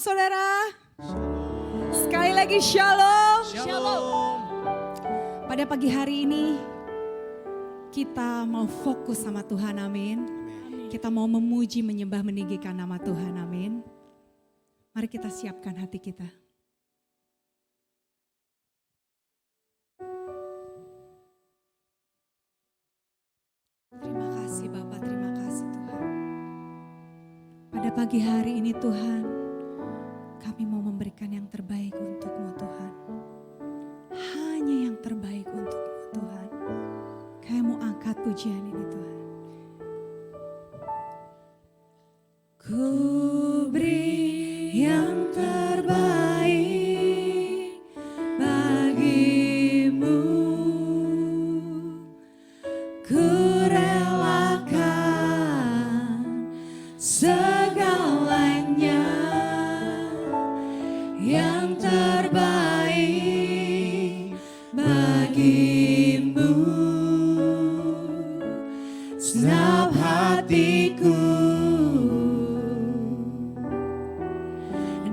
saudara. Sekali lagi shalom. Shalom. Pada pagi hari ini kita mau fokus sama Tuhan, amin. Kita mau memuji, menyembah, meninggikan nama Tuhan, amin. Mari kita siapkan hati kita. Terima kasih Bapak, terima kasih Tuhan. Pada pagi hari ini Tuhan, kami mau memberikan yang terbaik untuk-Mu Tuhan. Hanya yang terbaik untuk-Mu Tuhan. Kami mau angkat pujian ini Tuhan. Ku beri yang terbaik bagimu. Ku relakan segalanya yang terbaik bagimu. Senap hatiku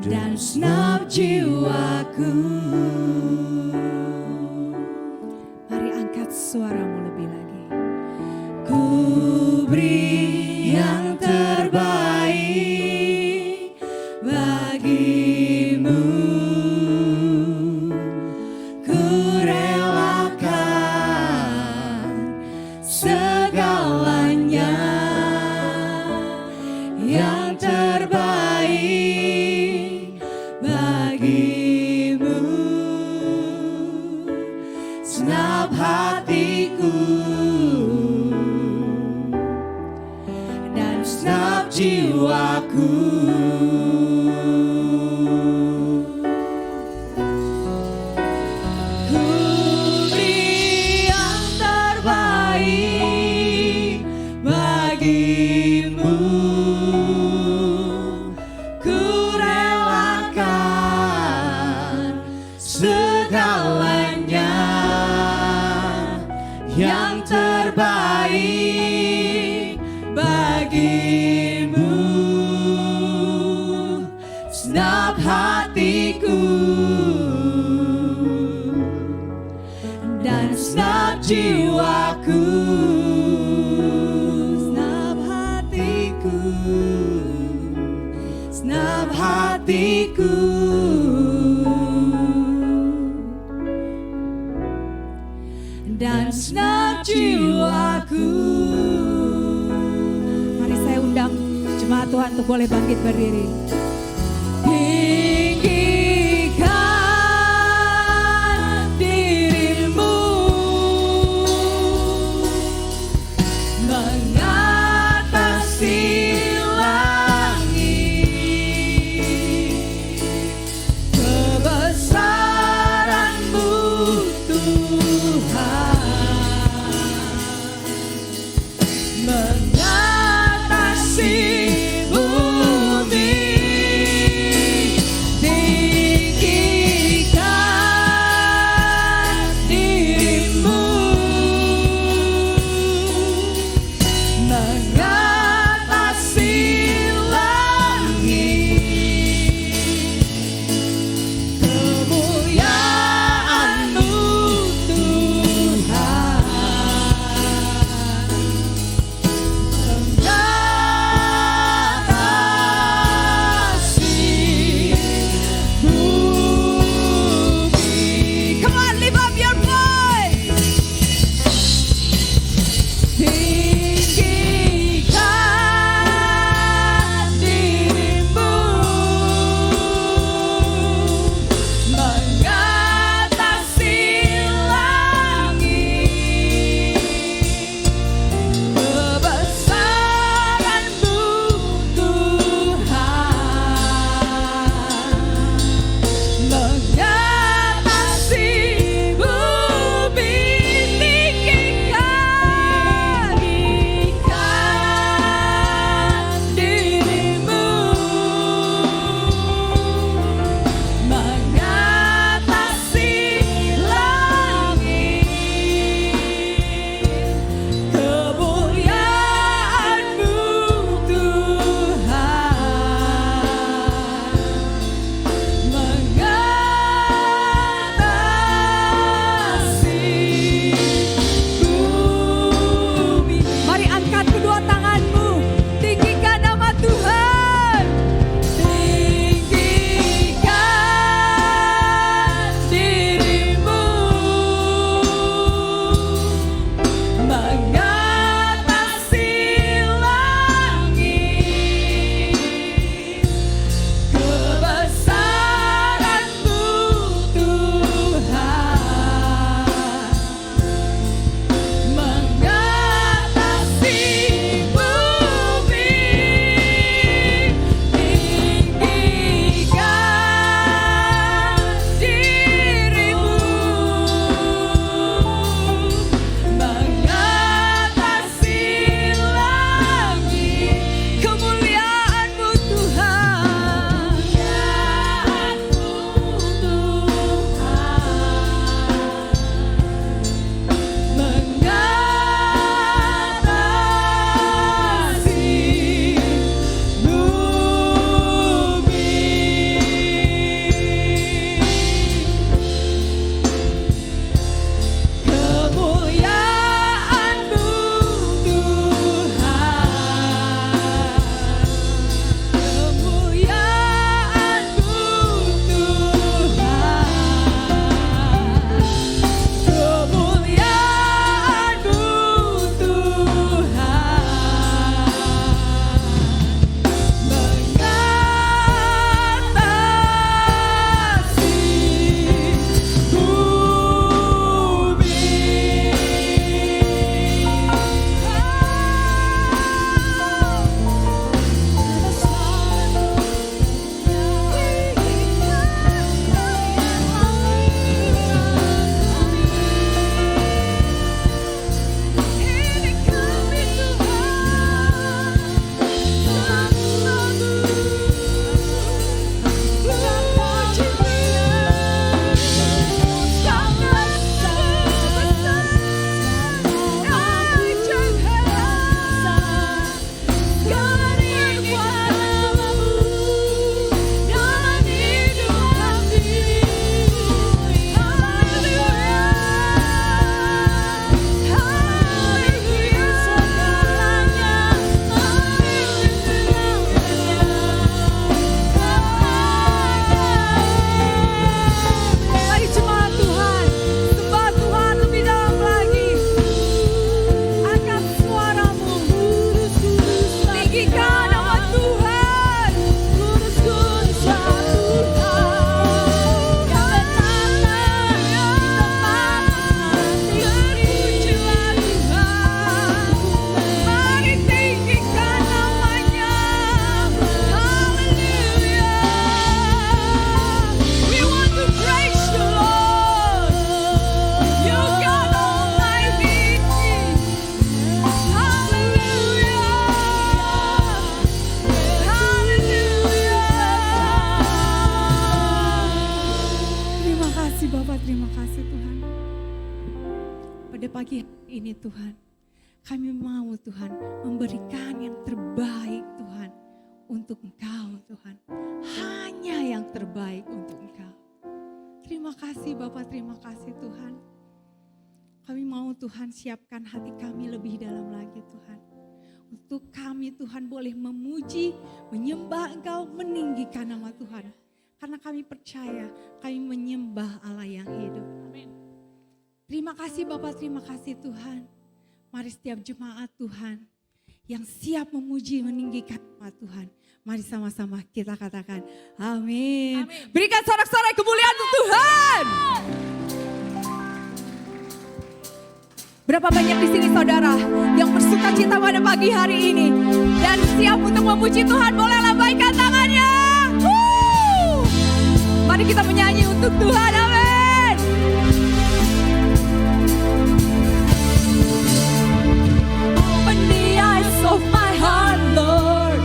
dan senap jiwaku. Mari angkat suaramu lebih lagi. Ku beri yang terbaik bagimu. Ku relakan segalanya yang terbaik bagimu. Senap hatiku dan senap jiwaku. Ku beri yang terbaik bagimu. Ku relakan segalanya yang terbaik bagimu. Senap hatiku dan senap jiwaku. Senap hatiku, senap hatiku dan senap jiwaku. Mari saya undang jemaat Tuhan untuk boleh bangkit berdiri. Tinggikan dirimu, mengatasi langit. Kebesaran-Mu Tuhan mengatasi bumi. kasih Tuhan. Pada pagi hari ini Tuhan, kami mau Tuhan memberikan yang terbaik Tuhan untuk Engkau Tuhan. Hanya yang terbaik untuk Engkau. Terima kasih Bapak, terima kasih Tuhan. Kami mau Tuhan siapkan hati kami lebih dalam lagi Tuhan. Untuk kami Tuhan boleh memuji, menyembah Engkau, meninggikan nama Tuhan. Karena kami percaya kami menyembah Allah yang hidup. Amin. Terima kasih Bapak, terima kasih Tuhan. Mari setiap jemaat Tuhan yang siap memuji, meninggikan nama Tuhan. Mari sama-sama kita katakan amin. Amin. Berikan sorak-sorai kemuliaan untuk Tuhan. Berapa banyak di sini saudara yang bersuka cita pada pagi hari ini dan siap untuk memuji Tuhan, boleh lambaikan tangannya. Mari kita menyanyi untuk Tuhan, amin. Open the eyes of my heart, Lord.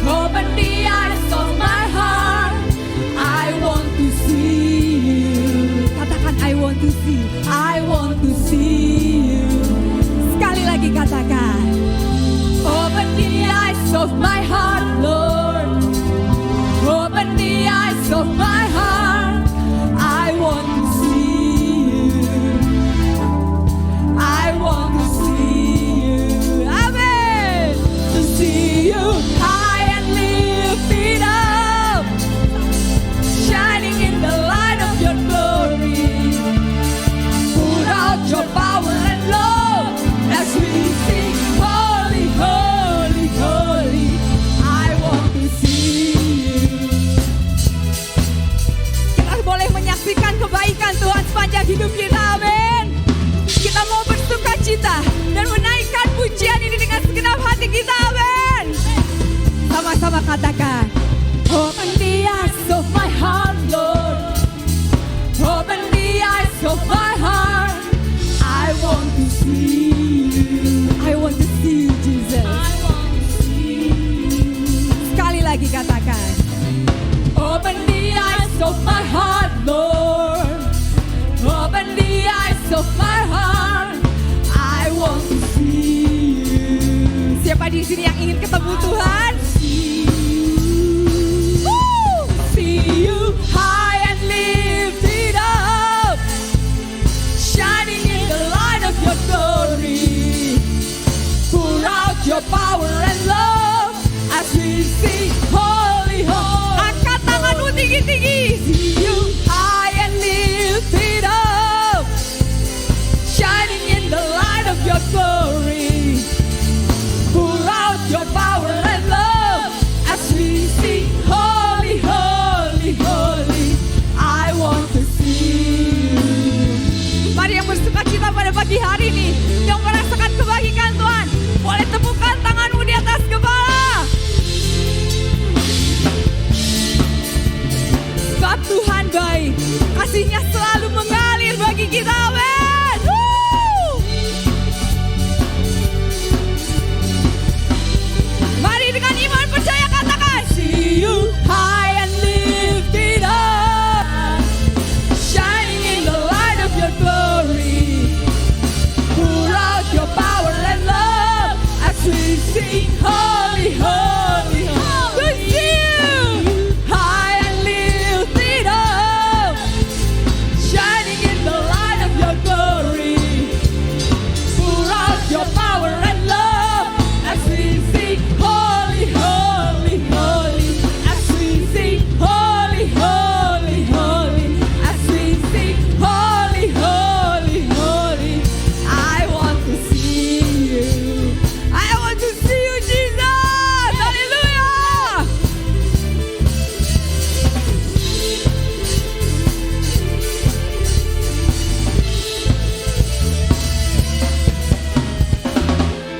Open the eyes of my heart. I want to see you. Katakan I want to see. I want to see you. Sekali lagi katakan. Open the eyes of my heart, Lord. Open the eyes of my heart. I want to see you. I want to see you. Amen. To see you high and lifted up, shining in the light of your glory. Pour out your power and love as we sing, holy, holy, holy. I want to see you. Kita boleh menyaksikan kebaikan Tuhan sepanjang hidup kita, amin. Kita mau bersuka cita dan menaikkan pujian ini dengan segenap hati kita, amin. Sama-sama katakan, open the eyes of my heart, Lord. Open the eyes of my heart. I want to see you. I want to see you, Jesus. I want to see you. Sekali lagi katakan, open the eyes of my heart, Lord. Open the eyes of my heart. I want to see you. Siapa di sini yang ingin ketemu Tuhan? See you high and lifted up, shining in the light of your glory. Pour out your power and love as we sing, holy, holy. Angkat tanganmu tinggi-tinggi. See you high and lifted up, shining in the light of your glory. Pour out your power and love as we sing, holy, holy, holy. I want to see you. Mari yang bersuka cita pada pagi hari ini, yang merasakan kebajikan Tuhan, boleh tepukan tanganmu di atas kepala. Sebab Tuhan baik, kasih-Nya selalu mengalir bagi kita, amin. Mari dengan iman percaya katakan, see you high and lifted up, shining in the light of your glory. Pour out your power and love as we sing, holy, holy, holy. To see you high and lifted up, shining in the light of your glory. Pour out your power and love as we sing, holy, holy, holy. As we sing, holy, holy, holy. As we sing, holy, holy, holy. I want to see you. I want to see you, Jesus. Hallelujah.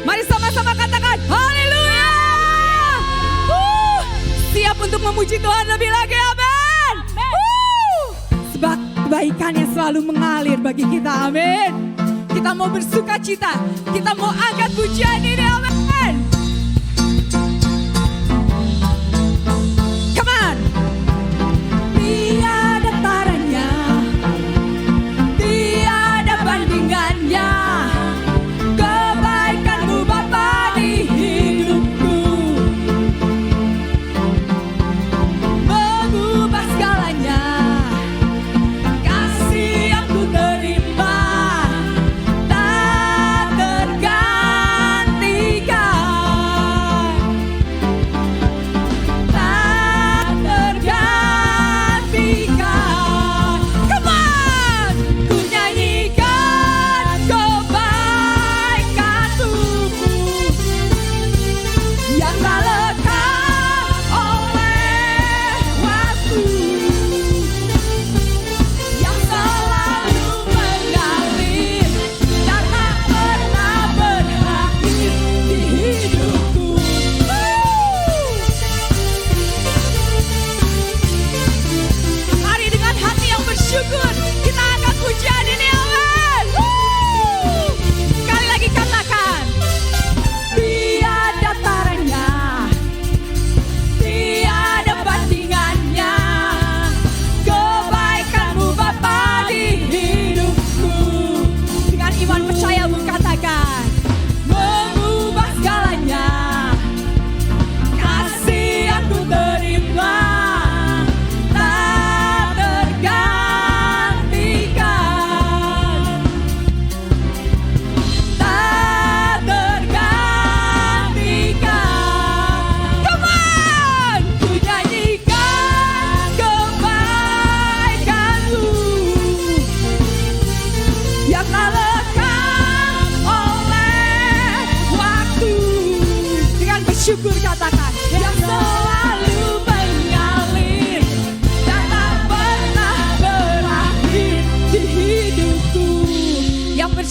Mari sama-sama katakan, haleluya. Siap untuk memuji Tuhan lebih lagi, amin. Sebab kebaikannya selalu mengalir bagi kita, amin. Kita mau bersuka cita, kita mau angkat pujian ini, amin. Come on. Tiada taranya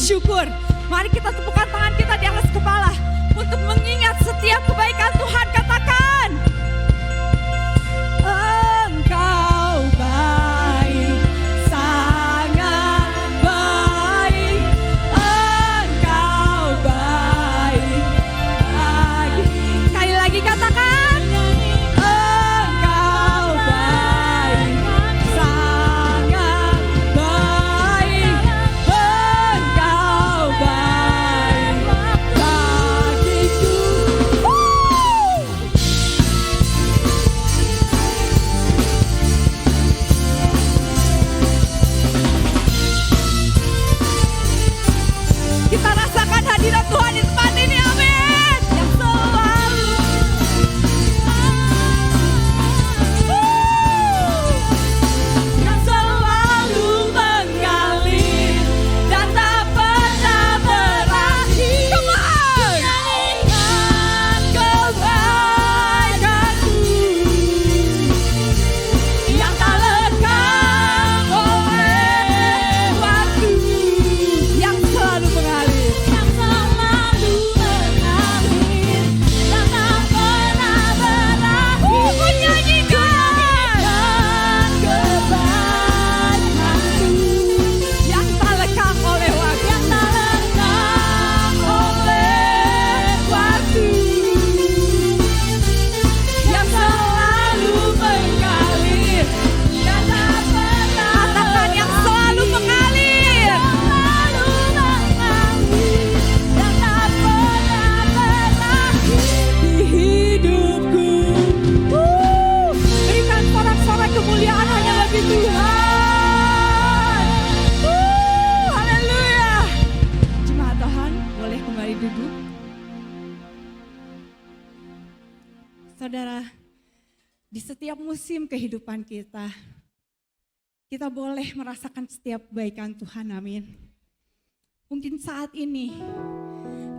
bersyukur. Mari kita tepukkan tangan kita di atas kepala untuk mengingat setiap kebaikan Tuhan. Katakan, Engkau baik, sangat baik. Engkau baik, baik. Sekali lagi katakan, Engkau baik, sangat baik. Engkau baik bagiku. Kita rasakan hadirat Tuhan di tempat ini, amin. Yang selalu yang selalu mengalir dan tak pernah berakhir. Come on. Kebaikanmu yang tak lekang oleh waktu, yang selalu mengalir, yang selalu mengalir dan tak pernah berakhir. Ku nyanyikan kebaikanmu yang tak lekang oleh waktu, yang tak lekang oleh waktu, yang selalu mengalir dan tak pernah. Katakan, yang selalu mengalir, selalu mengalir dan tak pernah berakhir di hidupku. Berikan sorak-sorai kemuliaan hanya bagi Tuhan. Haleluya. Jemaat Tuhan, boleh kembali duduk. Saudara, di setiap musim kehidupan kita boleh merasakan setiap kebaikan Tuhan, amin. Mungkin saat ini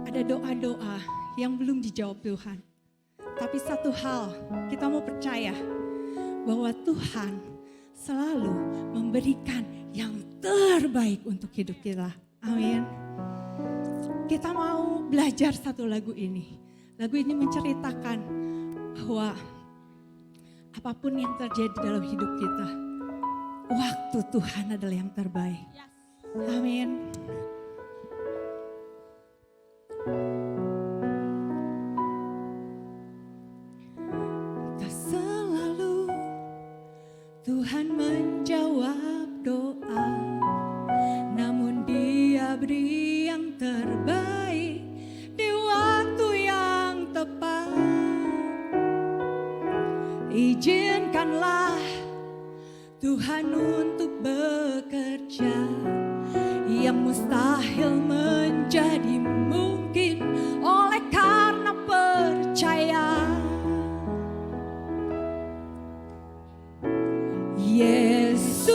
ada doa-doa yang belum dijawab Tuhan. Tapi satu hal, kita mau percaya bahwa Tuhan selalu memberikan yang terbaik untuk hidup kita, amin. Kita mau belajar satu lagu ini. Lagu ini menceritakan bahwa apapun yang terjadi dalam hidup kita, waktu Tuhan adalah yang terbaik. Amin. Tak selalu Tuhan menjawab doa, namun Dia beri yang terbaik di waktu yang tepat. Izinkanlah Tuhan untuk bekerja, yang mustahil menjadi mungkin oleh karena percaya. Yesus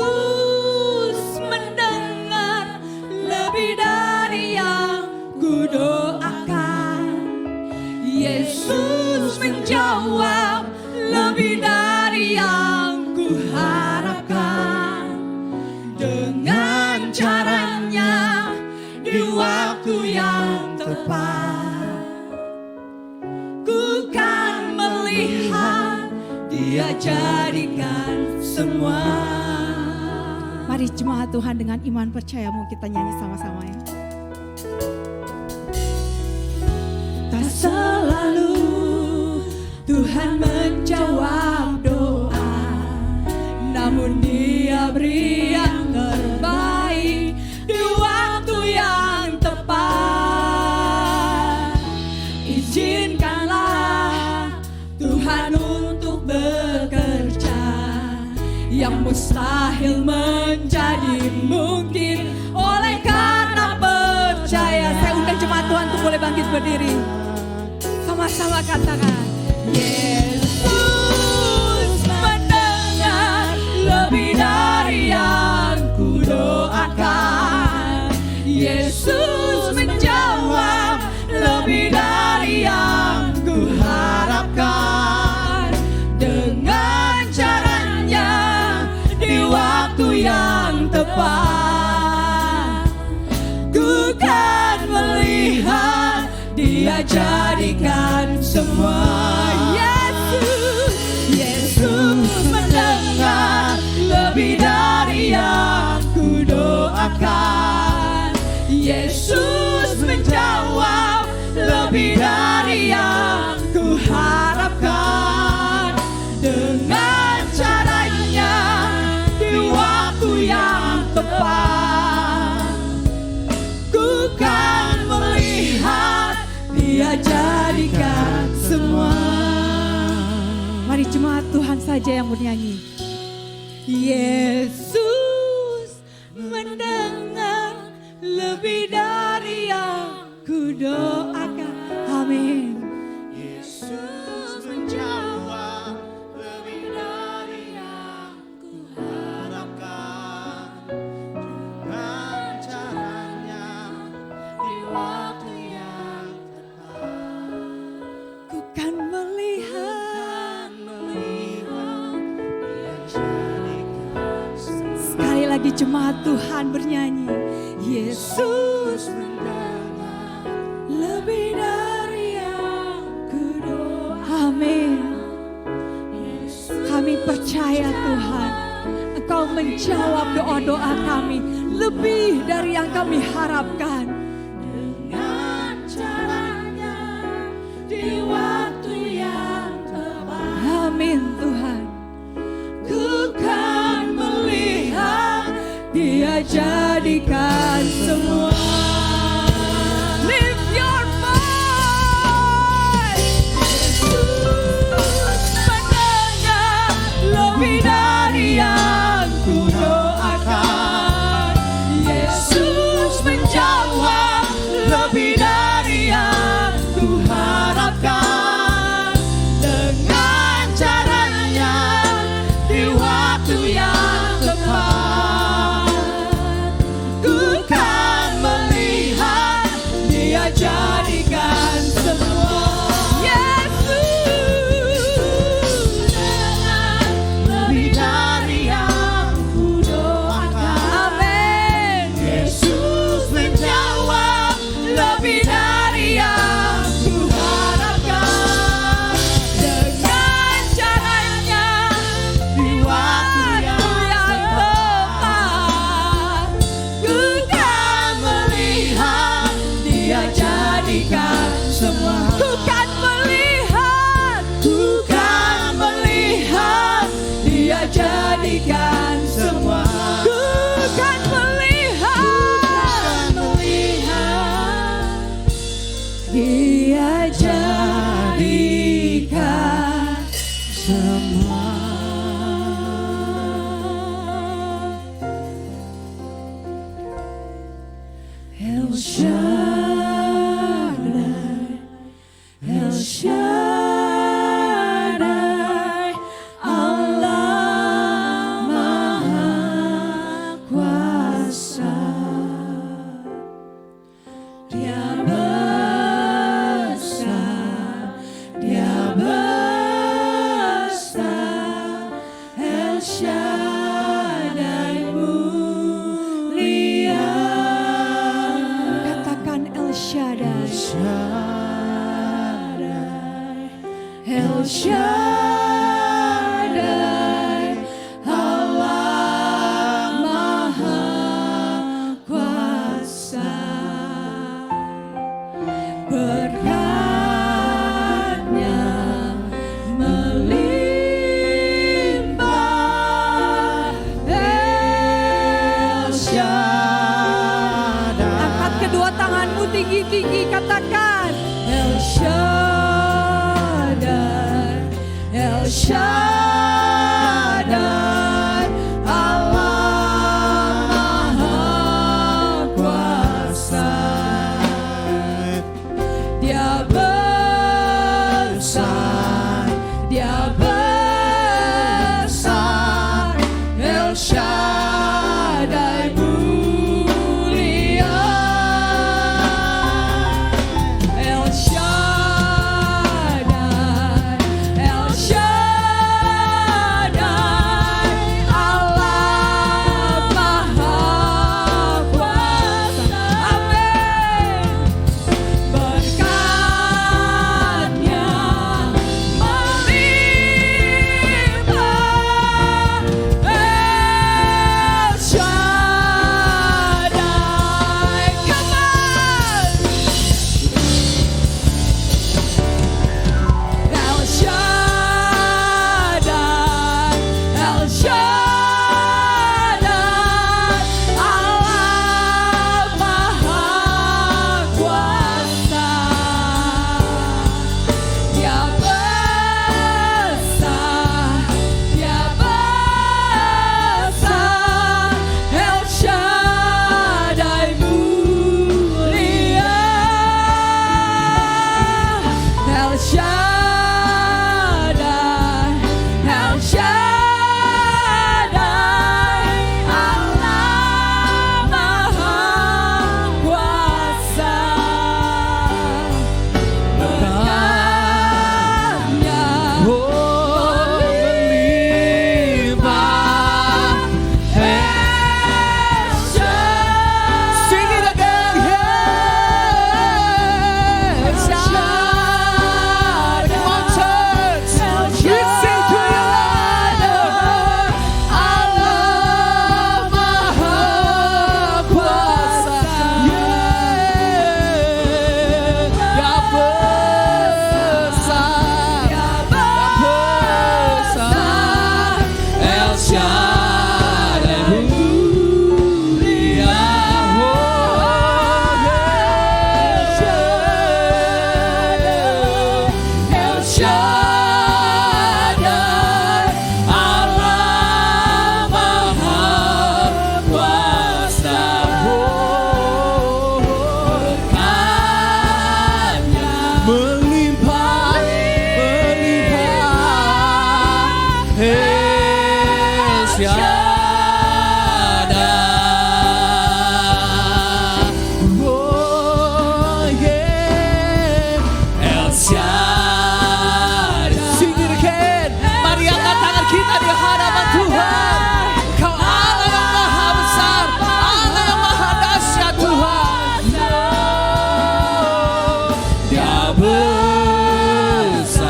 mendengar lebih dari yang kudoakan. Yesus menjawab lebih dari yang kuharapkan. Dengan caranya di waktu yang tepat, ku kan melihat Dia jadikan semua. Mari jemaat Tuhan, dengan iman percayamu kita nyanyi sama-sama ya. Tak selalu Tuhan menjawab doa, namun Dia beri yang terbaik di waktu yang tepat. Izinkanlah Tuhan untuk bekerja, yang mustahil menjadi mungkin oleh karena percaya. Saya undang jemaat Tuhan untuk boleh bangkit berdiri. Sama-sama katakan, Yesus mendengar lebih dari yang kudoakan. Yesus menjawab lebih dari yang kuharapkan. Dengan caranya di waktu yang tepat, ku Dia jadikan semua. Yesus mendengar lebih dari yang ku doakan. Yesus menjawab lebih dari yang ku harapkan. Dengan caranya di waktu yang tepat, ku kan melihat Dia jadikan semua. Mari jemaat Tuhan saja yang bernyanyi. Yesus mendengar lebih dari yang ku doakan. Amin. Yesus menjawab lebih dari yang ku harapkan. Dengan caranya di waktu yang tepat, Ku kan melihat. Sekali lagi jemaat Tuhan bernyanyi. Yesus mendengar lebih dari yang ku doakan. Amin. Kami percaya Tuhan, Engkau menjawab doa-doa kami lebih dari yang kami harapkan. Dengan caranya di waktu yang tepat. Amin Tuhan. Ku kan melihat Dia jadikan semua. Lift your voice. Yesus mendengar lebih dari yang ku doakan. Yesus menjawab lebih dari yang ku harapkan. Dengan caranya di waktu yang tepat, ku kan melihat Dia jadikan semua. Yesus mendengar lebih dari yang ku doakan. Amin. Yesus menjawab lebih dari yang ku harapkan. Dengan caranya di waktu yang tepat, ku kan melihat Dia jadikan semua. Ku kan melihat Dia jadikan semua. Ku kan melihat Dia jadikan semua. El Shaddai, El Shaddai, Allah Maha Kuasa. Dia besar, Dia besar, El Shaddai mulia. Katakan El Shaddai, El Shaddai, Allah Maha Kuasa. Berkatnya melimpah. El Shaddai. Angkat kedua tanganmu tinggi-tinggi, katakan El Shaddai, El Shaddai, Allah Maha Kuasa. Dia besar, Dia besar, El Shaddai mulia. El Shaddai, El Shaddai, Allah Maha Kuasa. Amin. Berkat Shaddai. Oh yeah, El Shaddai. Sing it again. Mari angkat tangan kita di hadapan Tuhan. Kau Allah yang maha besar, Allah yang maha dahsyat Tuhan. Dia besar,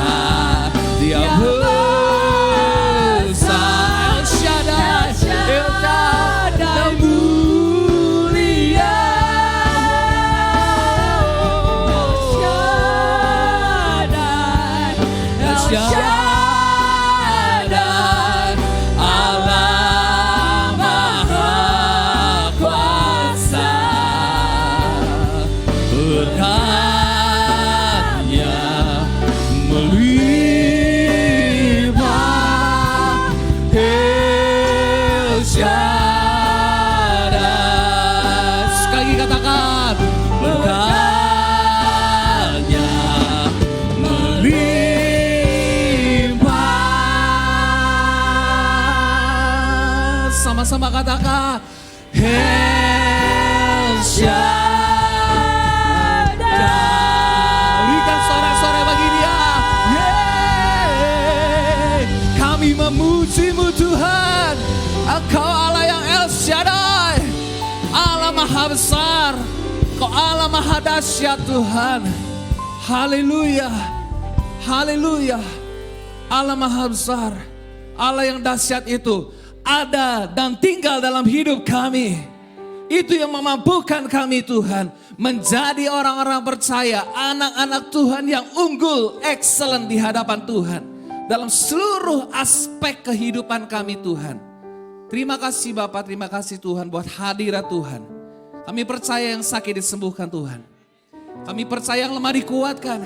Dia besar. El Shaddai, El Shaddai mulia. El Shaddai, Allah Maha Kuasa. Berkat-Nya melimpah. El Shaddai. Sekali lagi katakan, berkat-Nya melimpah. Sama-sama katakan, El Shaddai. Berikan sorak-sorai bagi Dia. Yeay. Kami memuji-Mu Tuhan. Engkau Allah yang El Shaddai, Allah Maha Besar, Kau Allah Maha Dahsyat Tuhan. Haleluya, haleluya. Allah Maha Besar, Allah yang dahsyat itu ada dan tinggal dalam hidup kami. Itu yang memampukan kami Tuhan menjadi orang-orang percaya, anak-anak Tuhan yang unggul, excellent di hadapan Tuhan. Dalam seluruh aspek kehidupan kami Tuhan. Terima kasih Bapak, terima kasih Tuhan buat hadirat Tuhan. Kami percaya yang sakit disembuhkan Tuhan. Kami percaya yang lemah dikuatkan.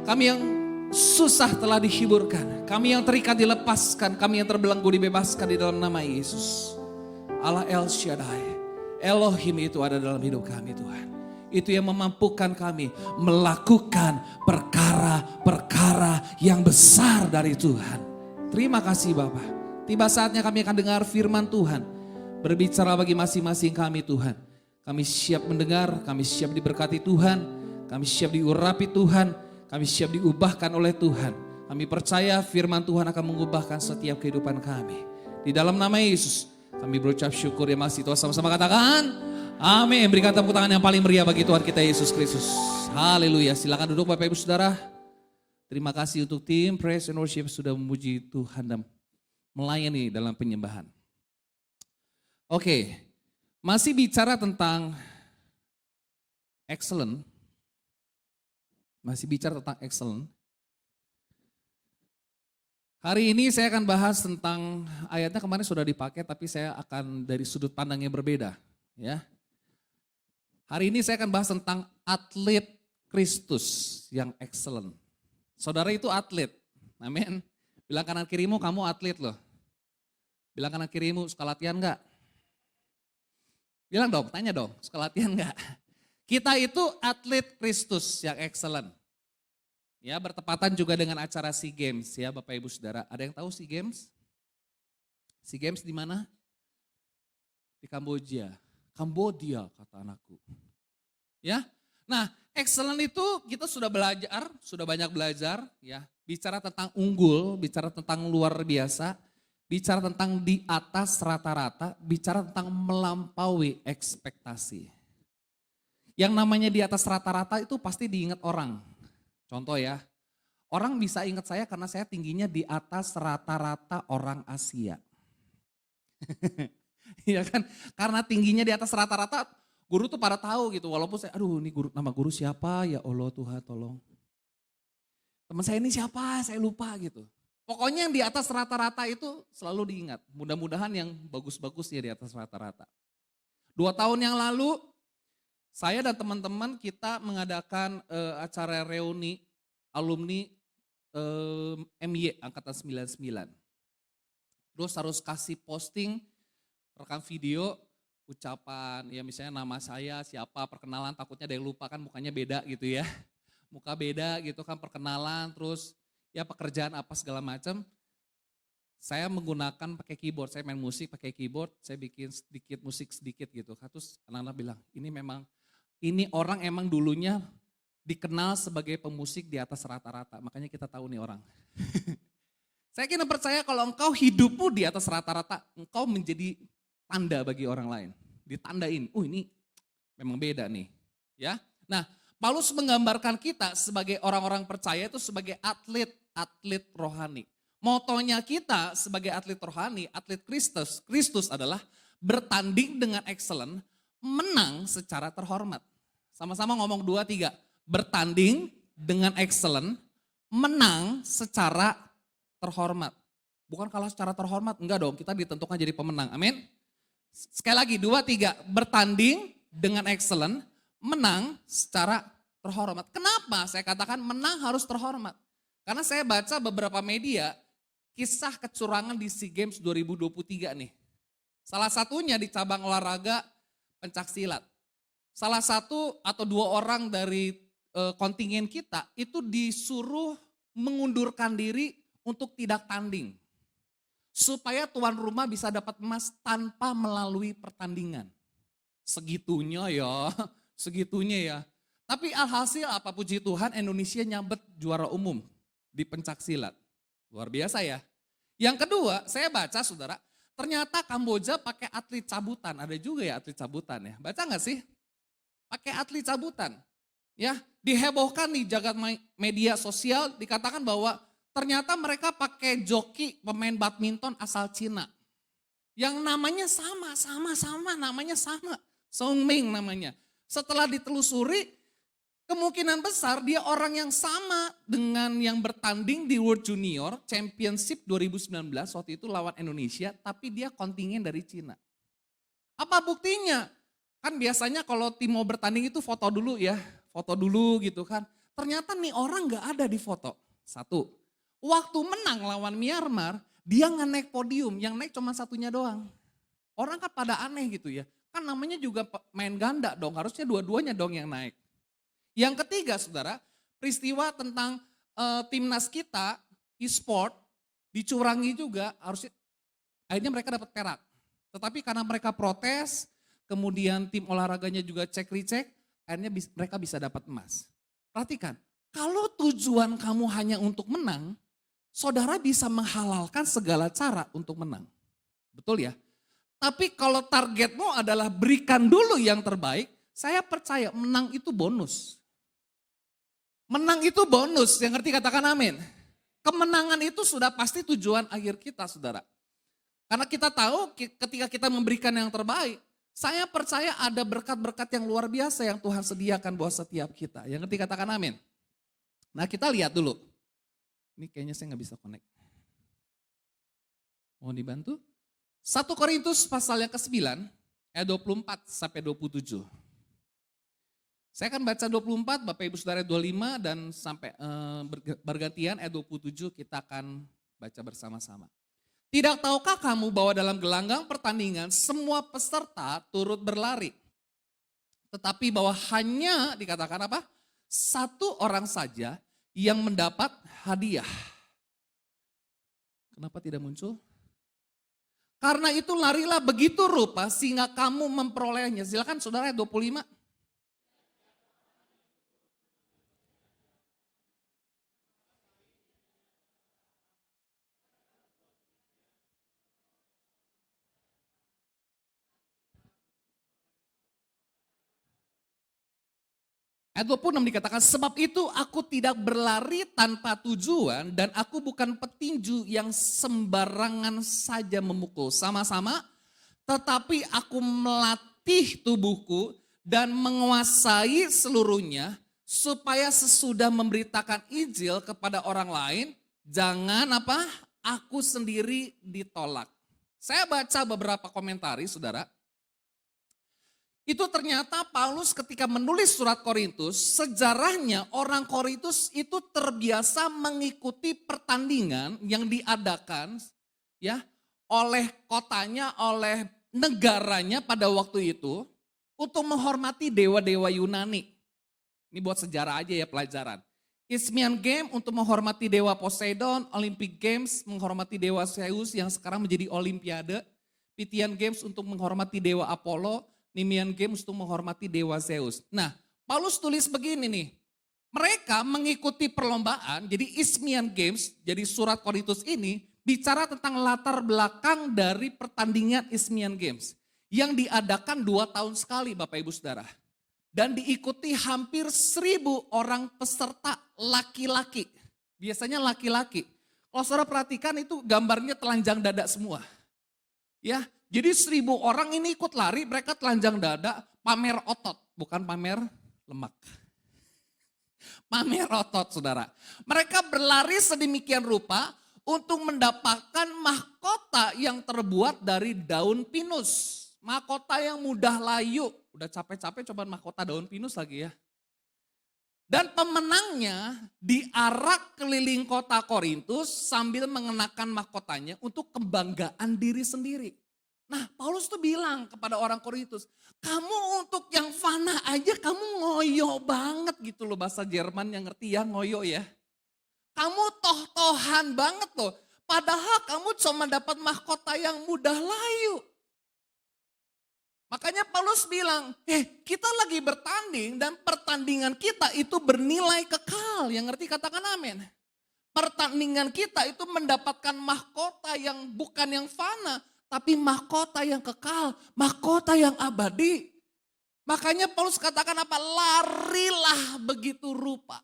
Kami yang susah telah dihiburkan. Kami yang terikat dilepaskan. Kami yang terbelenggu dibebaskan di dalam nama Yesus. Allah El Shaddai, Elohim itu ada dalam hidup kami Tuhan. Itu yang memampukan kami melakukan perkara-perkara yang besar dari Tuhan. Terima kasih Bapak. Tiba saatnya kami akan dengar firman Tuhan. Berbicara bagi masing-masing kami Tuhan. Kami siap mendengar, kami siap diberkati Tuhan. Kami siap diurapi Tuhan. Kami siap diubahkan oleh Tuhan. Kami percaya firman Tuhan akan mengubahkan setiap kehidupan kami. Di dalam nama Yesus kami berucap syukur ya masih Tuhan, sama-sama katakan amin. Berikan tepuk tangan yang paling meriah bagi Tuhan kita Yesus Kristus. Haleluya. Silakan duduk Bapak Ibu Saudara. Terima kasih untuk tim Praise and Worship sudah memuji Tuhan dan melayani dalam penyembahan. Oke, masih bicara tentang excellent. Masih bicara tentang excellent. Hari ini saya akan bahas tentang ayatnya kemarin sudah dipakai tapi saya akan dari sudut pandang yang berbeda. Ya. Hari ini saya akan bahas tentang atlet Kristus yang excellent. Saudara itu atlet, amin. Bilang kanan kirimu kamu atlet loh. Bilang kanan kirimu suka latihan enggak? Bilang dong, tanya dong, suka latihan enggak? Kita itu atlet Kristus yang excellent. Ya, bertepatan juga dengan acara SEA Games ya Bapak Ibu Saudara. Ada yang tahu SEA Games? SEA Games di mana? Di Kamboja. Kambodia kata anakku. Ya. Nah, excellent itu kita sudah belajar, sudah banyak belajar ya. Bicara tentang unggul, bicara tentang luar biasa, bicara tentang di atas rata-rata, bicara tentang melampaui ekspektasi. Yang namanya di atas rata-rata itu pasti diingat orang. Contoh ya, orang bisa ingat saya karena saya tingginya di atas rata-rata orang Asia. Iya kan, karena tingginya di atas rata-rata, guru tuh pada tahu gitu. Walaupun saya, aduh ini guru, nama guru siapa ya Allah Tuhan tolong. Teman saya ini siapa, saya lupa gitu. Pokoknya yang di atas rata-rata itu selalu diingat. Mudah-mudahan yang bagus-bagus ya di atas rata-rata. 2 tahun yang lalu, saya dan teman-teman kita mengadakan acara reuni alumni MY Angkatan 99. Terus harus kasih posting, rekam video, ucapan, ya misalnya nama saya, siapa, perkenalan, takutnya ada yang lupa kan mukanya beda gitu ya. Muka beda gitu kan perkenalan, terus ya pekerjaan apa segala macam. saya menggunakan pakai keyboard, saya main musik pakai keyboard, saya bikin sedikit musik sedikit gitu. Terus anak-anak bilang, ini orang emang dulunya dikenal sebagai pemusik di atas rata-rata, makanya kita tahu nih orang. Saya kira percaya kalau engkau hidupmu di atas rata-rata, engkau menjadi tanda bagi orang lain. Ditandain, ini memang beda nih. Ya. Nah, Paulus menggambarkan kita sebagai orang-orang percaya itu sebagai atlet rohani. Motonya kita sebagai atlet rohani, atlet Kristus adalah bertanding dengan excellent, menang secara terhormat. Sama-sama ngomong 2, 3. Bertanding dengan excellent, menang secara terhormat. Bukan kalah secara terhormat, enggak dong, kita ditentukan jadi pemenang. Amin. Sekali lagi 2, 3. Bertanding dengan excellent, menang secara terhormat. Kenapa saya katakan menang harus terhormat? Karena saya baca beberapa media, kisah kecurangan di SEA Games 2023 nih. Salah satunya di cabang olahraga pencaksilat. Salah satu atau 2 orang dari kontingen kita itu disuruh mengundurkan diri untuk tidak tanding. Supaya tuan rumah bisa dapat emas tanpa melalui pertandingan. Segitunya ya. Tapi alhasil apa, puji Tuhan, Indonesia nyabet juara umum di pencaksilat. Luar biasa ya. Yang kedua, saya baca saudara, ternyata Kamboja pakai atlet cabutan. Ada juga ya atlet cabutan ya. Baca gak sih? Pakai atlet cabutan. Ya, dihebohkan di jagat media sosial, dikatakan bahwa ternyata mereka pakai joki pemain badminton asal Cina. Yang namanya sama, namanya sama. Song Ming namanya. Setelah ditelusuri, kemungkinan besar dia orang yang sama dengan yang bertanding di World Junior Championship 2019 waktu itu lawan Indonesia, tapi dia kontingen dari Cina. Apa buktinya? Kan biasanya kalau tim mau bertanding itu foto dulu gitu kan. Ternyata nih orang gak ada di foto. 1, waktu menang lawan Myanmar, dia gak naik podium, yang naik cuma satunya doang. Orang kan pada aneh gitu ya, kan namanya juga main ganda dong, harusnya dua-duanya dong yang naik. Yang ketiga saudara, peristiwa tentang timnas kita, e-sport, dicurangi juga, akhirnya mereka dapat perak. Tetapi karena mereka protes, kemudian tim olahraganya juga cek-recek, akhirnya mereka bisa dapat emas. Perhatikan, kalau tujuan kamu hanya untuk menang, saudara bisa menghalalkan segala cara untuk menang. Betul ya? Tapi kalau targetmu adalah berikan dulu yang terbaik, saya percaya menang itu bonus. Menang itu bonus, yang ngerti katakan amin. Kemenangan itu sudah pasti tujuan akhir kita saudara. Karena kita tahu ketika kita memberikan yang terbaik, saya percaya ada berkat-berkat yang luar biasa yang Tuhan sediakan buat setiap kita. Yang ngerti katakan amin. Nah kita lihat dulu. Ini kayaknya saya nggak bisa connect. Mau dibantu? 1 Korintus pasal yang ke-9, ayat 24 sampai 27. Saya akan baca 24, Bapak Ibu Saudara 25 dan sampai bergantian ayat 27 kita akan baca bersama-sama. Tidak tahukah kamu bahwa dalam gelanggang pertandingan semua peserta turut berlari. Tetapi bahwa hanya dikatakan apa? 1 orang saja yang mendapat hadiah. Kenapa tidak muncul? Karena itu larilah begitu rupa sehingga kamu memperolehnya. Silakan saudara ayat 25. Ayat 26 dikatakan, sebab itu aku tidak berlari tanpa tujuan dan aku bukan petinju yang sembarangan saja memukul. Sama-sama, tetapi aku melatih tubuhku dan menguasai seluruhnya supaya sesudah memberitakan Injil kepada orang lain, jangan aku sendiri ditolak. Saya baca beberapa komentari saudara. Itu ternyata Paulus ketika menulis surat Korintus, sejarahnya orang Korintus itu terbiasa mengikuti pertandingan yang diadakan ya oleh kotanya, oleh negaranya pada waktu itu untuk menghormati dewa-dewa Yunani. Ini buat sejarah aja ya pelajaran. Isthmian Game untuk menghormati dewa Poseidon, Olympic Games menghormati dewa Zeus yang sekarang menjadi Olimpiade, Pythian Games untuk menghormati dewa Apollo, Nemean Games untuk menghormati dewa Zeus. Nah, Paulus tulis begini nih, mereka mengikuti perlombaan, jadi Isthmian Games, jadi surat Korintus ini bicara tentang latar belakang dari pertandingan Isthmian Games yang diadakan 2 tahun sekali Bapak Ibu Saudara. Dan diikuti hampir 1.000 orang peserta laki-laki. Biasanya laki-laki. Kalau saudara perhatikan itu gambarnya telanjang dada semua. Ya, jadi 1.000 orang ini ikut lari, mereka telanjang dada, pamer otot, bukan pamer lemak. Pamer otot saudara. Mereka berlari sedemikian rupa untuk mendapatkan mahkota yang terbuat dari daun pinus. Mahkota yang mudah layu. Udah capek-capek coba mahkota daun pinus lagi ya. Dan pemenangnya diarak keliling kota Korintus sambil mengenakan mahkotanya untuk kebanggaan diri sendiri. Nah Paulus tuh bilang kepada orang Korintus, kamu untuk yang fana aja kamu ngoyo banget gitu loh, bahasa Jerman yang ngerti ya ngoyo ya. Kamu toh-tohan banget loh, padahal kamu cuma dapat mahkota yang mudah layu. Makanya Paulus bilang, kita lagi bertanding dan pertandingan kita itu bernilai kekal. Yang ngerti katakan amin. Pertandingan kita itu mendapatkan mahkota yang bukan yang fana, tapi mahkota yang kekal, mahkota yang abadi. Makanya Paulus katakan apa? Larilah begitu rupa.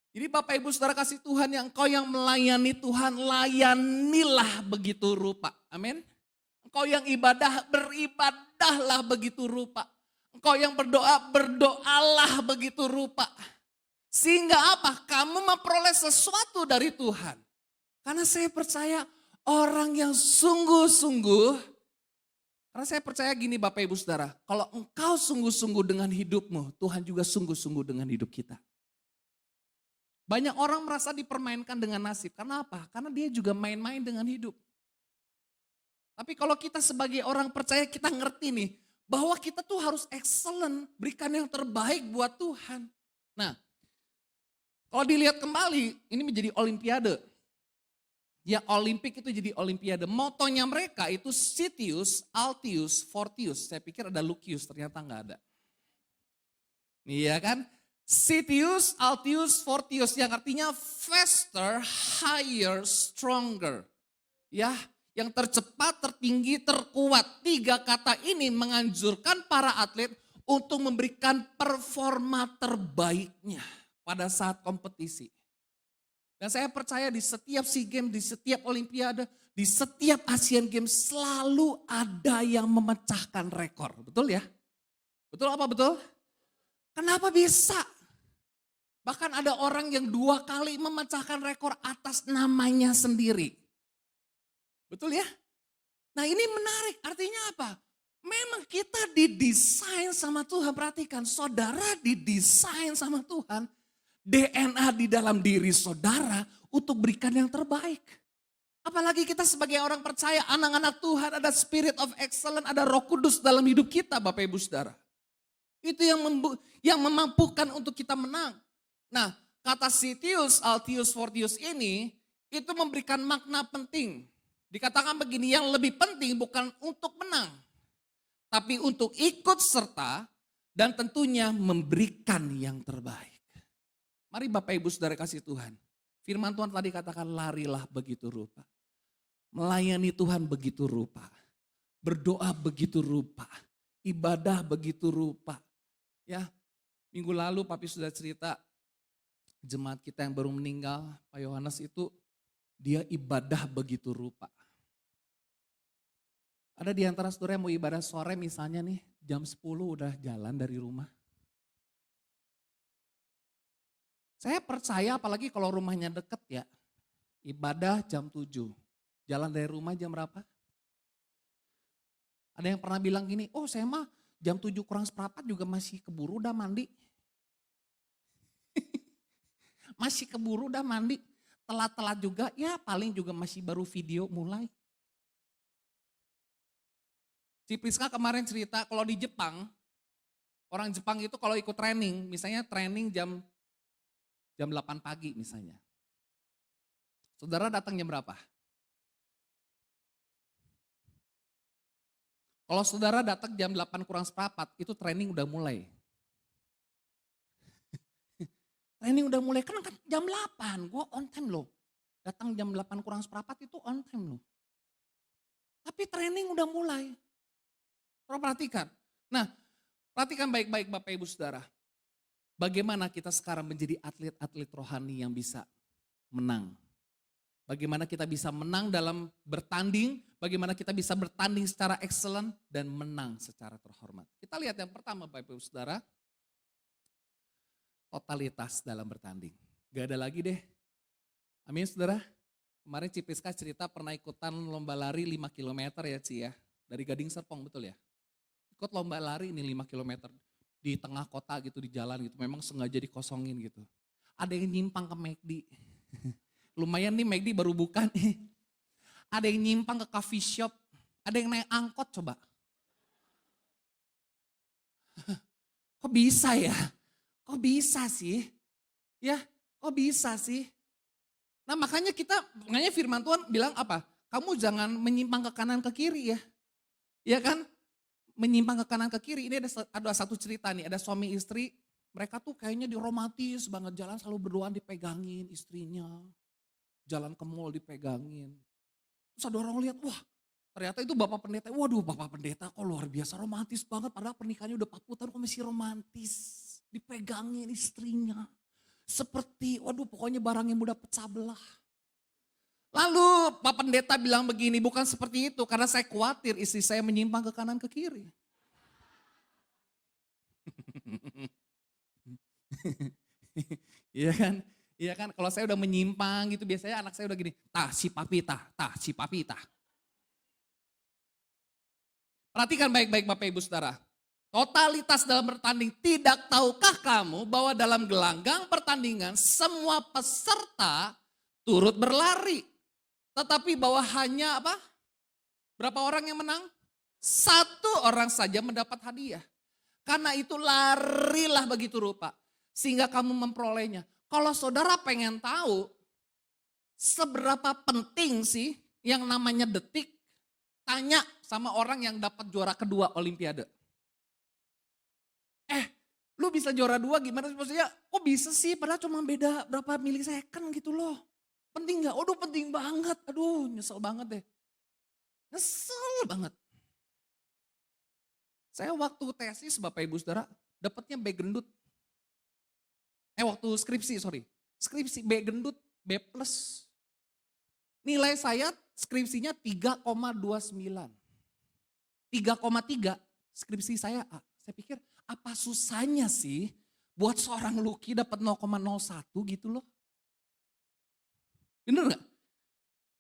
Jadi Bapak Ibu Saudara kasih Tuhan yang engkau yang melayani Tuhan, layanilah begitu rupa. Amin. Engkau yang ibadah, beribadahlah begitu rupa. Engkau yang berdoa, berdoalah begitu rupa. Sehingga apa? Kamu memperoleh sesuatu dari Tuhan. Karena saya percaya orang yang sungguh-sungguh, karena saya percaya gini Bapak Ibu Saudara, kalau engkau sungguh-sungguh dengan hidupmu, Tuhan juga sungguh-sungguh dengan hidup kita. Banyak orang merasa dipermainkan dengan nasib. Karena apa? Karena dia juga main-main dengan hidup. Tapi kalau kita sebagai orang percaya kita ngerti nih, bahwa kita tuh harus excellent, berikan yang terbaik buat Tuhan. Nah, kalau dilihat kembali, ini menjadi Olimpiade. Ya Olimpik itu jadi Olimpiade. Motonya mereka itu Citius, Altius, Fortius. Saya pikir ada Lucius, ternyata nggak ada. Iya kan? Citius, Altius, Fortius yang artinya faster, higher, stronger. Ya, yang tercepat, tertinggi, terkuat. 3 kata ini menganjurkan para atlet untuk memberikan performa terbaiknya pada saat kompetisi. Dan saya percaya di setiap SEA Games, di setiap Olimpiade, di setiap Asian Games selalu ada yang memecahkan rekor. Betul ya? Betul apa betul? Kenapa bisa? Bahkan ada orang yang 2 kali memecahkan rekor atas namanya sendiri. Betul ya? Nah ini menarik, artinya apa? Memang kita didesain sama Tuhan, perhatikan saudara didesain sama Tuhan. DNA di dalam diri saudara untuk berikan yang terbaik. Apalagi kita sebagai orang percaya, anak-anak Tuhan ada spirit of excellence, ada Roh Kudus dalam hidup kita Bapak Ibu Saudara. Itu yang memampukan untuk kita menang. Nah kata Citius, Altius, Fortius ini itu memberikan makna penting. Dikatakan begini, yang lebih penting bukan untuk menang, tapi untuk ikut serta dan tentunya memberikan yang terbaik. Mari Bapak Ibu Saudara kasih Tuhan. Firman Tuhan tadi katakan larilah begitu rupa. Melayani Tuhan begitu rupa. Berdoa begitu rupa. Ibadah begitu rupa. Ya, minggu lalu Papi sudah cerita jemaat kita yang baru meninggal, Pak Yohanes itu dia ibadah begitu rupa. Ada di antara saudara yang mau ibadah sore misalnya nih, jam 10 udah jalan dari rumah. Saya percaya apalagi kalau rumahnya deket ya, ibadah jam 7. Jalan dari rumah jam berapa? Ada yang pernah bilang gini, oh saya mah jam 7 kurang seperempat juga masih keburu udah mandi. Masih keburu udah mandi. Telat-telat juga, ya paling juga masih baru video mulai. Si Priska kemarin cerita kalau di Jepang, orang Jepang itu kalau ikut training, misalnya training jam jam 8 pagi misalnya. Saudara datang jam berapa? Kalau saudara datang jam 8 kurang seperempat, itu training udah mulai. Training udah mulai, kan jam 8, gue on time loh. Datang jam 8 kurang seperempat itu on time loh. Tapi training udah mulai. Saudara perhatikan. Nah, perhatikan baik-baik Bapak Ibu Saudara. Bagaimana kita sekarang menjadi atlet-atlet rohani yang bisa menang. Bagaimana kita bisa menang dalam bertanding, bagaimana kita bisa bertanding secara excellent dan menang secara terhormat. Kita lihat yang pertama Bapak Ibu Saudara, totalitas dalam bertanding. Gak ada lagi deh. Amin saudara. Kemarin Cipiska cerita pernah ikutan lomba lari 5 km ya Ci ya. Dari Gading Serpong betul ya. Ikut lomba lari ini 5 km. Di tengah kota gitu di jalan gitu. Memang sengaja dikosongin gitu. Ada yang nyimpang ke McD. Lumayan nih McD baru buka nih. Ada yang nyimpang ke coffee shop. Ada yang naik angkot coba. Kok bisa ya? Kok bisa sih? Ya, kok bisa sih? Nah makanya firman Tuhan bilang apa? Kamu jangan menyimpang ke kanan ke kiri ya. Ya kan? Menyimpang ke kanan ke kiri. Ini ada satu cerita nih, ada suami istri. Mereka tuh kayaknya romantis banget. Jalan selalu berduaan dipegangin istrinya. Jalan ke mall dipegangin. Terus ada orang lihat, wah ternyata itu Bapak Pendeta. Waduh Bapak Pendeta kok luar biasa romantis banget. Padahal pernikahannya udah 40 tahun kok masih romantis. Dipegangin istrinya. Seperti, waduh pokoknya barang yang mudah pecah belah. Lalu Pak Pendeta bilang begini, bukan seperti itu. Karena saya khawatir istri saya menyimpang ke kanan ke kiri. Iya kan? Iya kan? Kalau saya udah menyimpang gitu biasanya anak saya udah gini, si papi. Perhatikan baik-baik Bapak Ibu Saudara. Totalitas dalam bertanding, tidak tahukah kamu bahwa dalam gelanggang pertandingan semua peserta turut berlari. Tetapi bahwa hanya apa? Berapa orang yang menang? 1 orang saja mendapat hadiah. Karena itu larilah begitu rupa. Sehingga kamu memperolehnya. Kalau saudara pengen tahu seberapa penting sih yang namanya detik, tanya sama orang yang dapat juara kedua Olimpiade. Lu bisa juara 2 gimana sih? Maksudnya kok bisa sih padahal cuma beda berapa milisecond gitu loh. Penting gak? Aduh penting banget. Aduh nyesel banget deh. Nyesel banget. Saya waktu tesis Bapak Ibu Saudara dapatnya B gendut. Waktu skripsi B gendut B+. Nilai saya skripsinya 3,29. 3,3 skripsi saya A. Saya pikir apa susahnya sih buat seorang Lucky dapat 0,01 gitu loh. Bener gak?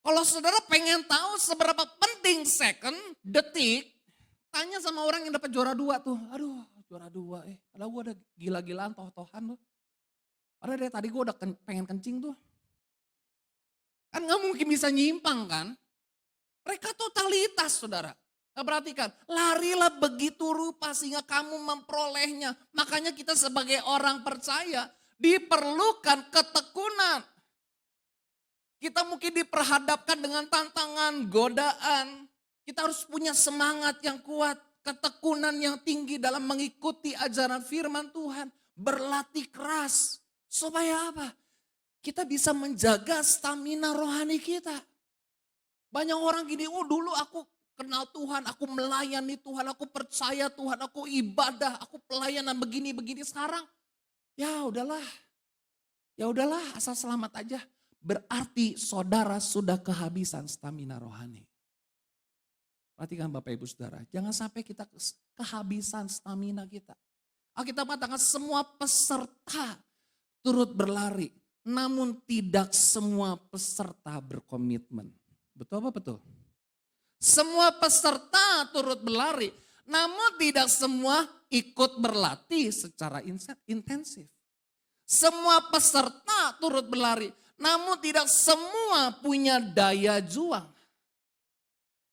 Kalau saudara pengen tahu seberapa penting second, detik, tanya sama orang yang dapat juara 2 tuh. Aduh juara 2 padahal gue udah gila-gilaan toh-tohan tuh. Padahal dari tadi gue udah pengen kencing tuh. Kan gak mungkin bisa nyimpang kan. Mereka totalitas saudara. Nah, perhatikan, larilah begitu rupa sehingga kamu memperolehnya. Makanya kita sebagai orang percaya diperlukan ketekunan. Kita mungkin diperhadapkan dengan tantangan, godaan. Kita harus punya semangat yang kuat, ketekunan yang tinggi dalam mengikuti ajaran firman Tuhan. Berlatih keras, supaya apa? Kita bisa menjaga stamina rohani kita. Banyak orang gini, dulu aku kenal Tuhan, aku melayani Tuhan, aku percaya Tuhan, aku ibadah, aku pelayanan begini-begini. Sekarang ya udahlah asal selamat aja. Berarti saudara sudah kehabisan stamina rohani. Perhatikan Bapak Ibu Saudara, jangan sampai kita kehabisan stamina kita. Alkitab mengatakan semua peserta turut berlari, namun tidak semua peserta berkomitmen. Betul apa betul? Semua peserta turut berlari, namun tidak semua ikut berlatih secara intensif. Semua peserta turut berlari, namun tidak semua punya daya juang.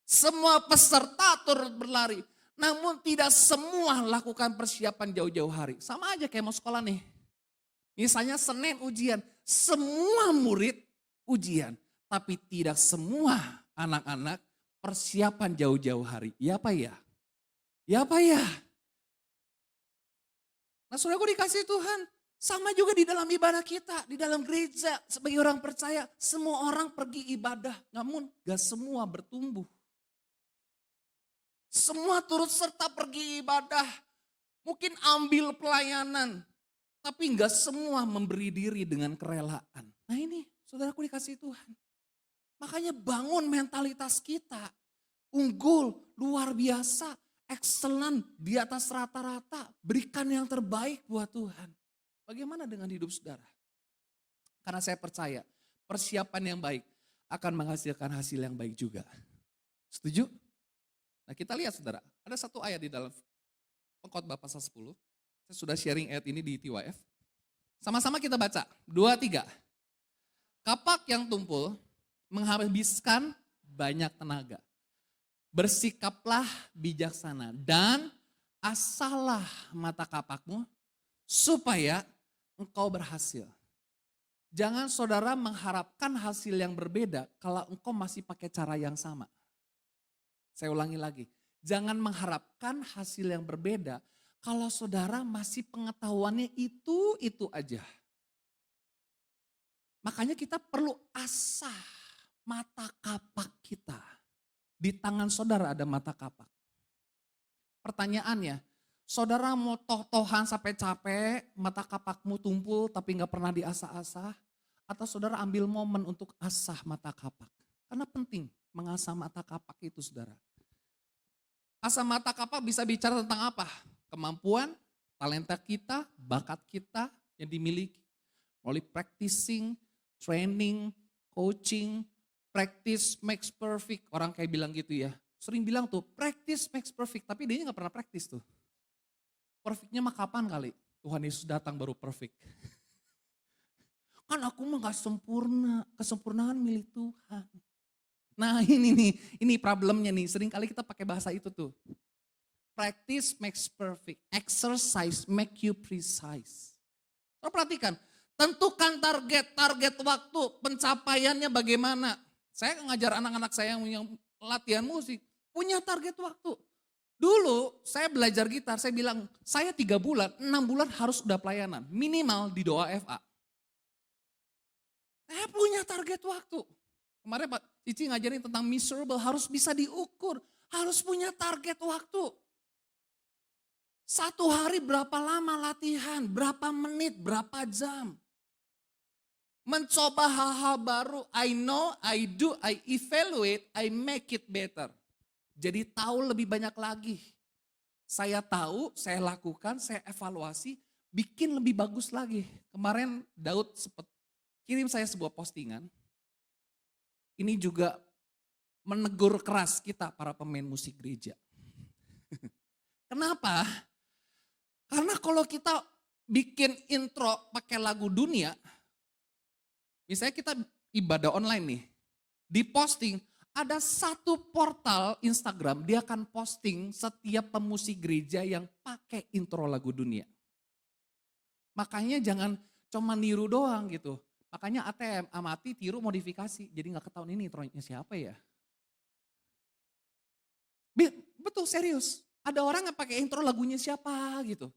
Semua peserta turut berlari, namun tidak semua lakukan persiapan jauh-jauh hari. Sama aja kayak mau sekolah nih. Misalnya Senin ujian, semua murid ujian. Tapi tidak semua anak-anak persiapan jauh-jauh hari. Ya apa ya? Ya apa ya? Nah saudaraku dikasih Tuhan, sama juga di dalam ibadah kita, di dalam gereja. Sebagai orang percaya, semua orang pergi ibadah, namun gak semua bertumbuh. Semua turut serta pergi ibadah, mungkin ambil pelayanan, tapi gak semua memberi diri dengan kerelaan. Nah ini saudaraku dikasih Tuhan. Makanya bangun mentalitas kita, unggul, luar biasa, excellent, di atas rata-rata, berikan yang terbaik buat Tuhan. Bagaimana dengan hidup saudara? Karena saya percaya persiapan yang baik akan menghasilkan hasil yang baik juga. Setuju? Nah kita lihat saudara, ada satu ayat di dalam Pengkhotbah pasal 10. Saya sudah sharing ayat ini di TYF. Sama-sama kita baca, 2, 3. Kapak yang tumpul menghabiskan banyak tenaga. Bersikaplah bijaksana dan asahlah mata kapakmu supaya engkau berhasil. Jangan saudara mengharapkan hasil yang berbeda kalau engkau masih pakai cara yang sama. Saya ulangi lagi, jangan mengharapkan hasil yang berbeda kalau saudara masih pengetahuannya itu aja. Makanya kita perlu asah mata kapak kita. Di tangan saudara ada mata kapak. Pertanyaannya, saudara mau toh-tohan sampai capek, mata kapakmu tumpul tapi gak pernah diasah-asah, atau saudara ambil momen untuk asah mata kapak? Karena penting mengasah mata kapak itu saudara. Asah mata kapak bisa bicara tentang apa? Kemampuan, talenta kita, bakat kita yang dimiliki. Melalui practicing, training, coaching, practice makes perfect. Orang kayak bilang gitu ya. Sering bilang tuh, practice makes perfect. Tapi dia gak pernah practice tuh. Perfectnya mah kapan kali? Tuhan Yesus datang baru perfect. Kan aku mah gak sempurna. Kesempurnaan milik Tuhan. Nah ini nih, ini problemnya nih. Sering kali kita pakai bahasa itu tuh. Practice makes perfect. Exercise make you precise. Terus perhatikan, tentukan target waktu, pencapaiannya bagaimana. Saya ngajar anak-anak saya yang latihan musik, punya target waktu. Dulu saya belajar gitar, saya bilang saya 3 bulan, 6 bulan harus udah pelayanan. Minimal di doa FA. Saya punya target waktu. Kemarin Pak Cici ngajarin tentang measurable, harus bisa diukur. Harus punya target waktu. 1 hari berapa lama latihan, berapa menit, berapa jam. Mencoba hal-hal baru, I know, I do, I evaluate, I make it better. Jadi tahu lebih banyak lagi. Saya tahu, saya lakukan, saya evaluasi, bikin lebih bagus lagi. Kemarin Daud sempat kirim saya sebuah postingan. Ini juga menegur keras kita para pemain musik gereja. Kenapa? Karena kalau kita bikin intro pakai lagu dunia, misalnya kita ibadah online nih, di posting ada satu portal Instagram, dia akan posting setiap pemusik gereja yang pakai intro lagu dunia. Makanya jangan cuma niru doang gitu. Makanya ATM amati, tiru, modifikasi. Jadi gak ketahuan ini intronya siapa ya. Betul serius. Ada orang yang pakai intro lagunya siapa gitu.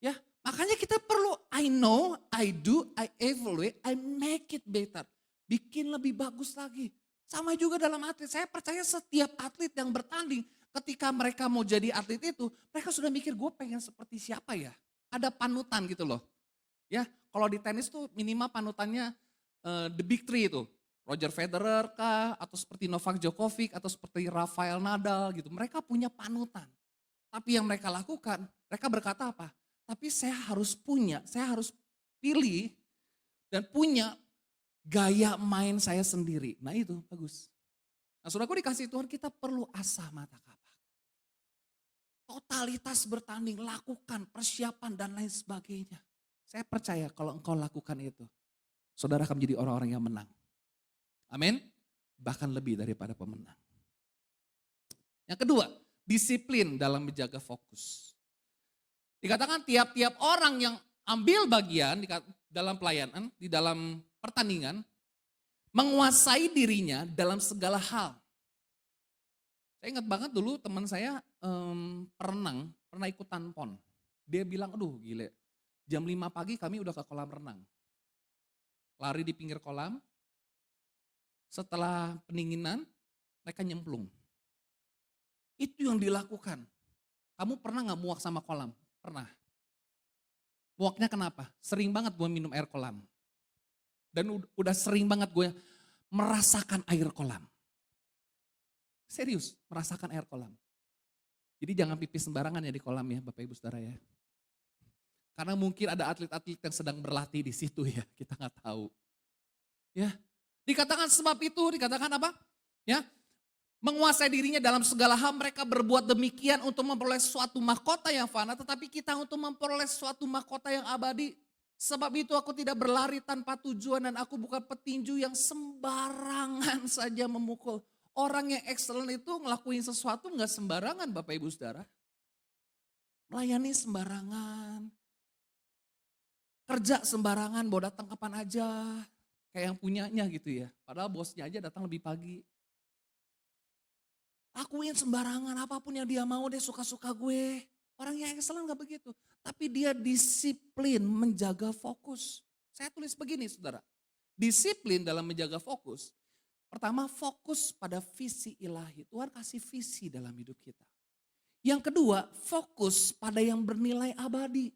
Ya, makanya kita perlu I know, I do, I evaluate, I make it better. Bikin lebih bagus lagi. Sama juga dalam atlet. Saya percaya setiap atlet yang bertanding, ketika mereka mau jadi atlet itu, mereka sudah mikir gue pengen seperti siapa ya. Ada panutan gitu loh. Ya, kalau di tenis tuh minimal panutannya the big three itu. Roger Federer kah, atau seperti Novak Djokovic, atau seperti Rafael Nadal gitu. Mereka punya panutan. Tapi yang mereka lakukan, mereka berkata apa? Tapi saya harus pilih dan punya gaya main saya sendiri. Nah itu bagus. Nah saudaraku dikasih Tuhan, kita perlu asah mata kapak. Totalitas bertanding, lakukan persiapan dan lain sebagainya. Saya percaya kalau engkau lakukan itu, saudara akan menjadi orang-orang yang menang. Amin. Bahkan lebih daripada pemenang. Yang kedua, disiplin dalam menjaga fokus. Dikatakan tiap-tiap orang yang ambil bagian dalam pelayanan, di dalam pertandingan, menguasai dirinya dalam segala hal. Saya ingat banget dulu teman saya pernah ikutan PON. Dia bilang, aduh gile, jam 5 pagi kami udah ke kolam renang. Lari di pinggir kolam, setelah pendinginan mereka nyemplung. Itu yang dilakukan. Kamu pernah gak muak sama kolam? Pernah. Muaknya kenapa? Sering banget gue minum air kolam. Dan udah sering banget gue merasakan air kolam. Serius, merasakan air kolam. Jadi jangan pipis sembarangan ya di kolam ya Bapak Ibu Saudara ya. Karena mungkin ada atlet-atlet yang sedang berlatih di situ ya, kita nggak tahu. Ya, dikatakan sebab itu, dikatakan apa? Ya, menguasai dirinya dalam segala hal, mereka berbuat demikian untuk memperoleh suatu mahkota yang fana, tetapi kita untuk memperoleh suatu mahkota yang abadi. Sebab itu aku tidak berlari tanpa tujuan dan aku bukan petinju yang sembarangan saja memukul. Orang yang excellent itu ngelakuin sesuatu nggak sembarangan Bapak Ibu Saudara. Melayani sembarangan. Kerja sembarangan, mau datang kapan aja. Kayak yang punyanya gitu ya. Padahal bosnya aja datang lebih pagi. Lakuin sembarangan, apapun yang dia mau dia suka-suka gue. Orang yang excellent gak begitu. Tapi dia disiplin menjaga fokus. Saya tulis begini saudara. Disiplin dalam menjaga fokus. Pertama fokus pada visi ilahi. Tuhan kasih visi dalam hidup kita. Yang kedua fokus pada yang bernilai abadi.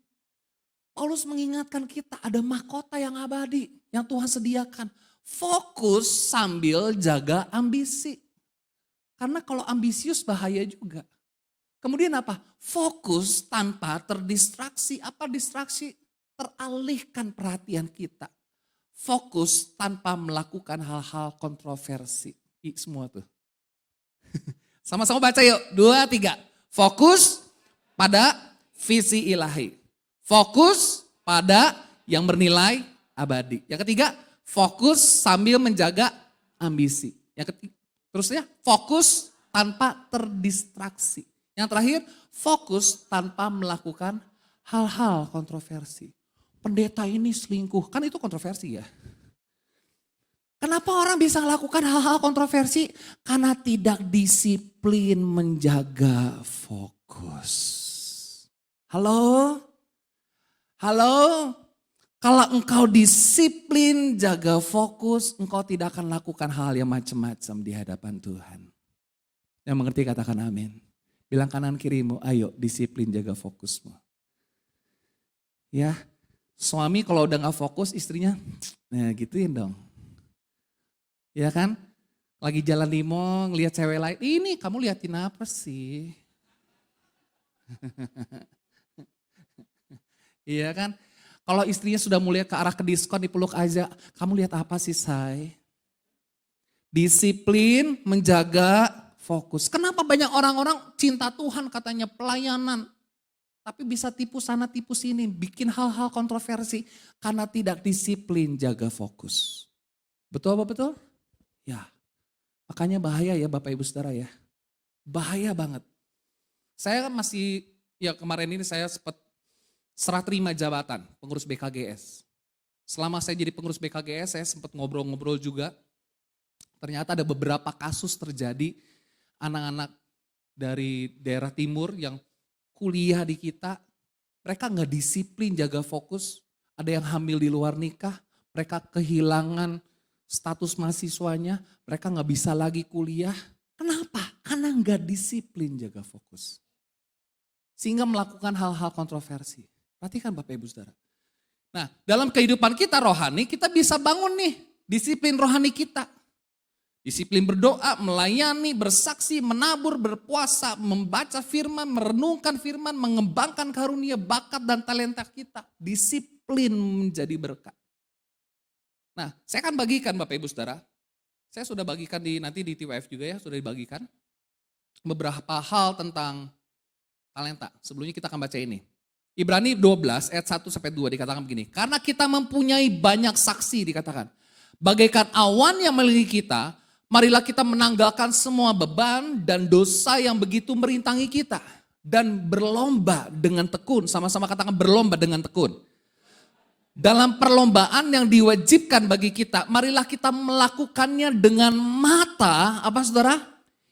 Paulus mengingatkan kita ada mahkota yang abadi yang Tuhan sediakan. Fokus sambil jaga ambisi. Karena kalau ambisius bahaya juga. Kemudian apa? Fokus tanpa terdistraksi. Apa distraksi? Teralihkan perhatian kita. Fokus tanpa melakukan hal-hal kontroversi. Semua tuh. Sama-sama baca yuk. 2, 3. Fokus pada visi ilahi. Fokus pada yang bernilai abadi. Yang ketiga, fokus sambil menjaga ambisi. Yang ketiga, terusnya fokus tanpa terdistraksi. Yang terakhir, fokus tanpa melakukan hal-hal kontroversi. Pendeta ini selingkuh, kan itu kontroversi ya. Kenapa orang bisa melakukan hal-hal kontroversi? Karena tidak disiplin menjaga fokus. Halo? Halo? Kalau engkau disiplin jaga fokus, engkau tidak akan lakukan hal yang macam-macam di hadapan Tuhan. Yang mengerti katakan amin. Bilang kanan kirimu, ayo disiplin jaga fokusmu. Ya, suami kalau udah gak fokus istrinya, nah gituin dong. Ya kan? Lagi jalan di mall, ngeliat cewek lain, ini kamu liatin apa sih? Iya kan? Kalau istrinya sudah mulai ke arah ke diskon dipeluk aja, kamu lihat apa sih say? Disiplin menjaga fokus. Kenapa banyak orang-orang cinta Tuhan katanya pelayanan. Tapi bisa tipu sana tipu sini, bikin hal-hal kontroversi. Karena tidak disiplin jaga fokus. Betul apa betul? Ya, makanya bahaya ya Bapak Ibu Saudara ya. Bahaya banget. Saya masih, ya kemarin ini saya sempat serah terima jabatan pengurus BKGS. Selama saya jadi pengurus BKGS, saya sempat ngobrol-ngobrol juga. Ternyata ada beberapa kasus terjadi anak-anak dari daerah timur yang kuliah di kita, mereka nggak disiplin jaga fokus. Ada yang hamil di luar nikah, mereka kehilangan status mahasiswanya, mereka nggak bisa lagi kuliah. Kenapa? Karena nggak disiplin jaga fokus. Sehingga melakukan hal-hal kontroversi. Perhatikan Bapak Ibu Saudara. Nah, dalam kehidupan kita rohani, kita bisa bangun nih disiplin rohani kita. Disiplin berdoa, melayani, bersaksi, menabur, berpuasa, membaca firman, merenungkan firman, mengembangkan karunia, bakat dan talenta kita. Disiplin menjadi berkat. Nah, saya akan bagikan Bapak Ibu Saudara. Saya sudah bagikan nanti di TWF juga ya, sudah dibagikan. Beberapa hal tentang talenta. Sebelumnya kita akan baca ini. Ibrani 12 ayat 1 sampai 2 dikatakan begini. Karena kita mempunyai banyak saksi dikatakan. Bagaikan awan yang melilit kita, marilah kita menanggalkan semua beban dan dosa yang begitu merintangi kita. Dan berlomba dengan tekun, sama-sama katakan berlomba dengan tekun. dalam perlombaan yang diwajibkan bagi kita, marilah kita melakukannya dengan mata, apa saudara?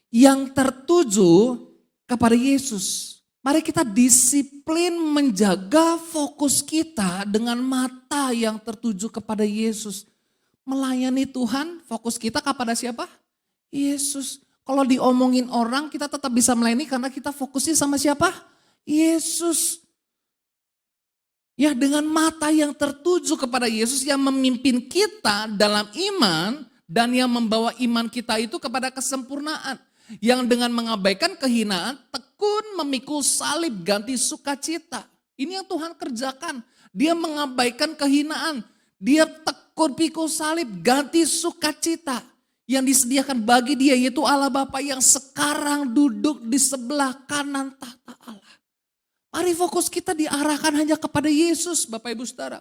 Yang tertuju kepada Yesus. Mari kita disiplin menjaga fokus kita dengan mata yang tertuju kepada Yesus. Melayani Tuhan, fokus kita kepada siapa? Yesus. Kalau diomongin orang, kita tetap bisa melayani karena kita fokusnya sama siapa? Yesus. Ya, dengan mata yang tertuju kepada Yesus yang memimpin kita dalam iman dan yang membawa iman kita itu kepada kesempurnaan. Yang dengan mengabaikan kehinaan, tekun memikul salib ganti sukacita. Ini yang Tuhan kerjakan. Dia mengabaikan kehinaan. Dia tekun pikul salib ganti sukacita. Yang disediakan bagi dia yaitu Allah Bapa yang sekarang duduk di sebelah kanan tahta Allah. Mari fokus kita diarahkan hanya kepada Yesus, Bapak Ibu Saudara.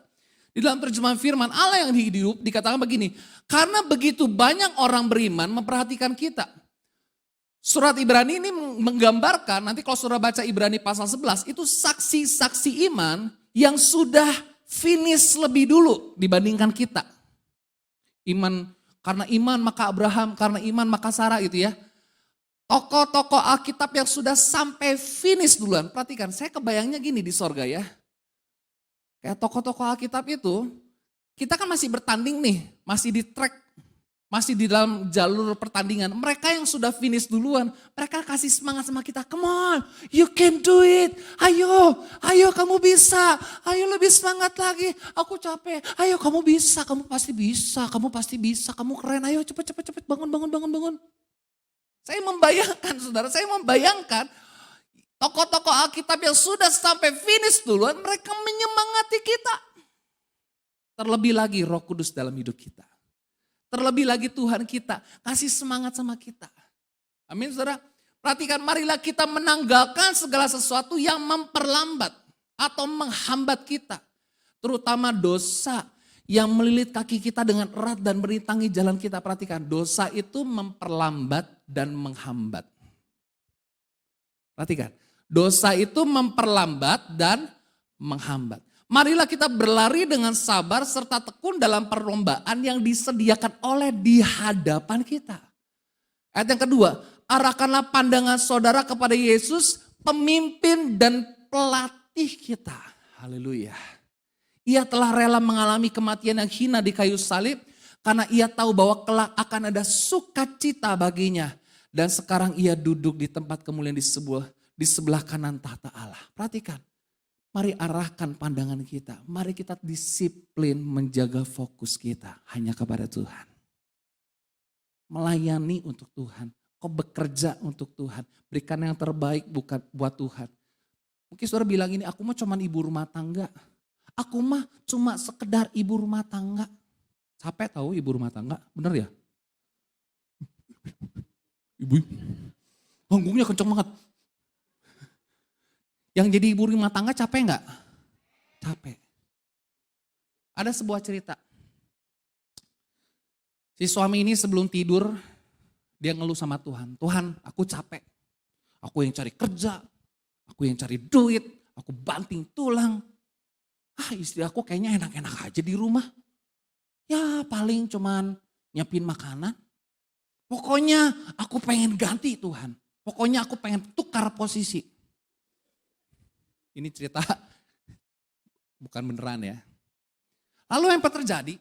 Di dalam terjemahan firman Allah yang hidup dikatakan begini. Karena begitu banyak orang beriman memperhatikan kita. Surat Ibrani ini menggambarkan, nanti kalau saudara baca Ibrani pasal 11, itu saksi-saksi iman yang sudah finish lebih dulu dibandingkan kita. Iman, karena iman maka Abraham, karena iman maka Sarah itu ya. Tokoh-tokoh Alkitab yang sudah sampai finish duluan. Perhatikan, saya kebayangnya gini di sorga ya. Kayak tokoh-tokoh Alkitab itu, kita kan masih bertanding nih, masih di track. Masih di dalam jalur pertandingan. Mereka yang sudah finish duluan, mereka kasih semangat sama kita. Come on, you can do it. Ayo kamu bisa. Ayo lebih semangat lagi. Aku capek. Ayo kamu bisa, kamu pasti bisa. Kamu pasti bisa, kamu keren. Ayo cepet. Bangun. Saya membayangkan saudara, tokoh-tokoh Alkitab yang sudah sampai finish duluan, mereka menyemangati kita. Terlebih lagi Roh Kudus dalam hidup kita. Terlebih lagi Tuhan kita kasih semangat sama kita. Amin saudara. Perhatikan, marilah kita menanggalkan segala sesuatu yang memperlambat atau menghambat kita. Terutama dosa yang melilit kaki kita dengan erat dan merintangi jalan kita. Perhatikan, dosa itu memperlambat dan menghambat. Perhatikan, dosa itu memperlambat dan menghambat. Marilah kita berlari dengan sabar serta tekun dalam perlombaan yang disediakan oleh di hadapan kita. Ayat yang kedua, arahkanlah pandangan saudara kepada Yesus, pemimpin dan pelatih kita. Haleluya. Ia telah rela mengalami kematian yang hina di kayu salib karena ia tahu bahwa kelak akan ada sukacita baginya. Dan sekarang ia duduk di tempat kemuliaan di sebelah kanan tahta Allah. Perhatikan. Mari arahkan pandangan kita. Mari kita disiplin menjaga fokus kita hanya kepada Tuhan. Melayani untuk Tuhan. Kau bekerja untuk Tuhan. Berikan yang terbaik bukan buat Tuhan. Mungkin saudara bilang ini, aku mah cuma ibu rumah tangga. Aku mah cuma sekedar ibu rumah tangga. Capek tahu ibu rumah tangga, bener ya? Ibu, panggungnya kenceng banget. Yang jadi ibu rumah tangga capek enggak? Capek. Ada sebuah cerita. Si suami ini sebelum tidur, dia ngeluh sama Tuhan. Tuhan, aku capek. Aku yang cari kerja, aku yang cari duit, aku banting tulang. Istri aku kayaknya enak-enak aja di rumah. Ya paling cuman nyiapin makanan. Pokoknya aku pengen ganti Tuhan. Pokoknya aku pengen tukar posisi. Ini cerita bukan beneran ya. Lalu yang terjadi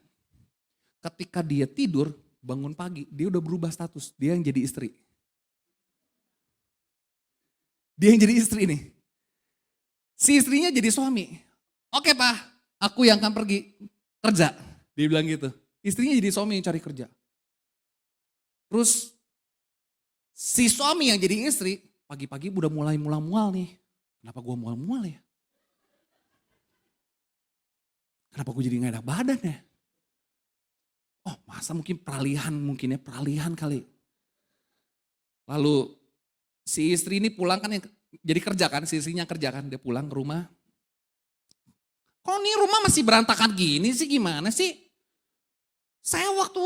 ketika dia tidur bangun pagi dia udah berubah status. Dia yang jadi istri. Dia yang jadi istri nih. Si istrinya jadi suami. Oke Pak, aku yang akan pergi kerja. Dia bilang gitu. Istrinya jadi suami yang cari kerja. Terus si suami yang jadi istri pagi-pagi udah mulai mual-mual nih. Kenapa gue mual-mual ya? Kenapa gue jadi gak enak badan ya? Oh masa mungkin peralihan kali. Lalu si istri ini pulang kan, jadi kerja kan, si istrinya kerja kan, dia pulang ke rumah. Kok nih rumah masih berantakan gini sih, gimana sih? Saya waktu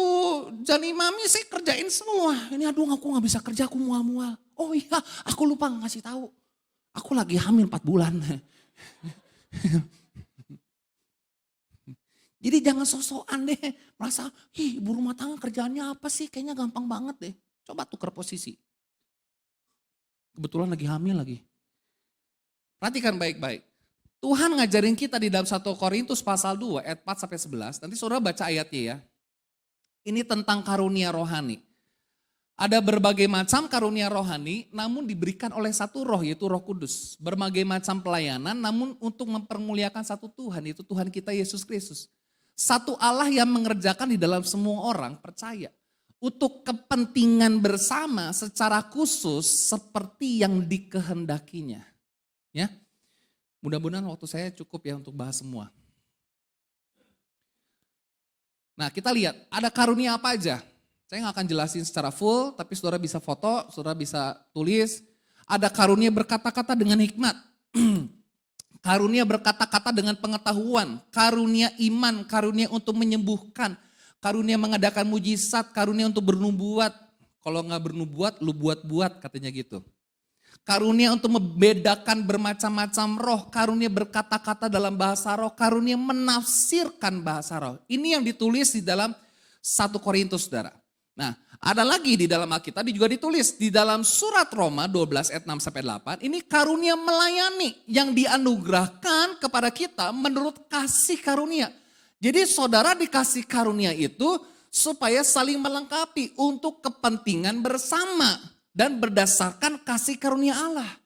jadi mami saya kerjain semua. Ini aduh aku gak bisa kerja, aku mual-mual. Oh iya aku lupa ngasih tahu. Aku lagi hamil 4 bulan. Jadi jangan sok-sokan deh, merasa, ibu rumah tangga kerjaannya apa sih, kayaknya gampang banget deh. Coba tukar posisi. Kebetulan lagi hamil lagi. Perhatikan baik-baik. Tuhan ngajarin kita di dalam 1 Korintus pasal 2 ayat 4 sampai 11. Nanti saudara baca ayatnya ya. Ini tentang karunia rohani. Ada berbagai macam karunia rohani namun diberikan oleh satu roh yaitu Roh Kudus. Berbagai macam pelayanan namun untuk mempermuliakan satu Tuhan yaitu Tuhan kita Yesus Kristus. Satu Allah yang mengerjakan di dalam semua orang percaya. Untuk kepentingan bersama secara khusus seperti yang dikehendakinya. Ya, mudah-mudahan waktu saya cukup ya untuk bahas semua. Nah kita lihat ada karunia apa aja. Saya nggak akan jelasin secara full tapi saudara bisa foto, saudara bisa tulis. Ada karunia berkata-kata dengan hikmat. Karunia berkata-kata dengan pengetahuan, karunia iman, karunia untuk menyembuhkan, karunia mengadakan mujizat, karunia untuk bernubuat. Kalau nggak bernubuat, lu buat-buat katanya gitu. Karunia untuk membedakan bermacam-macam roh, karunia berkata-kata dalam bahasa roh, karunia menafsirkan bahasa roh. Ini yang ditulis di dalam 1 Korintus, saudara. Nah, ada lagi di dalam Alkitab juga ditulis di dalam surat Roma 12 ayat 6 sampai 8, ini karunia melayani yang dianugerahkan kepada kita menurut kasih karunia. Jadi saudara dikasih karunia itu supaya saling melengkapi untuk kepentingan bersama dan berdasarkan kasih karunia Allah.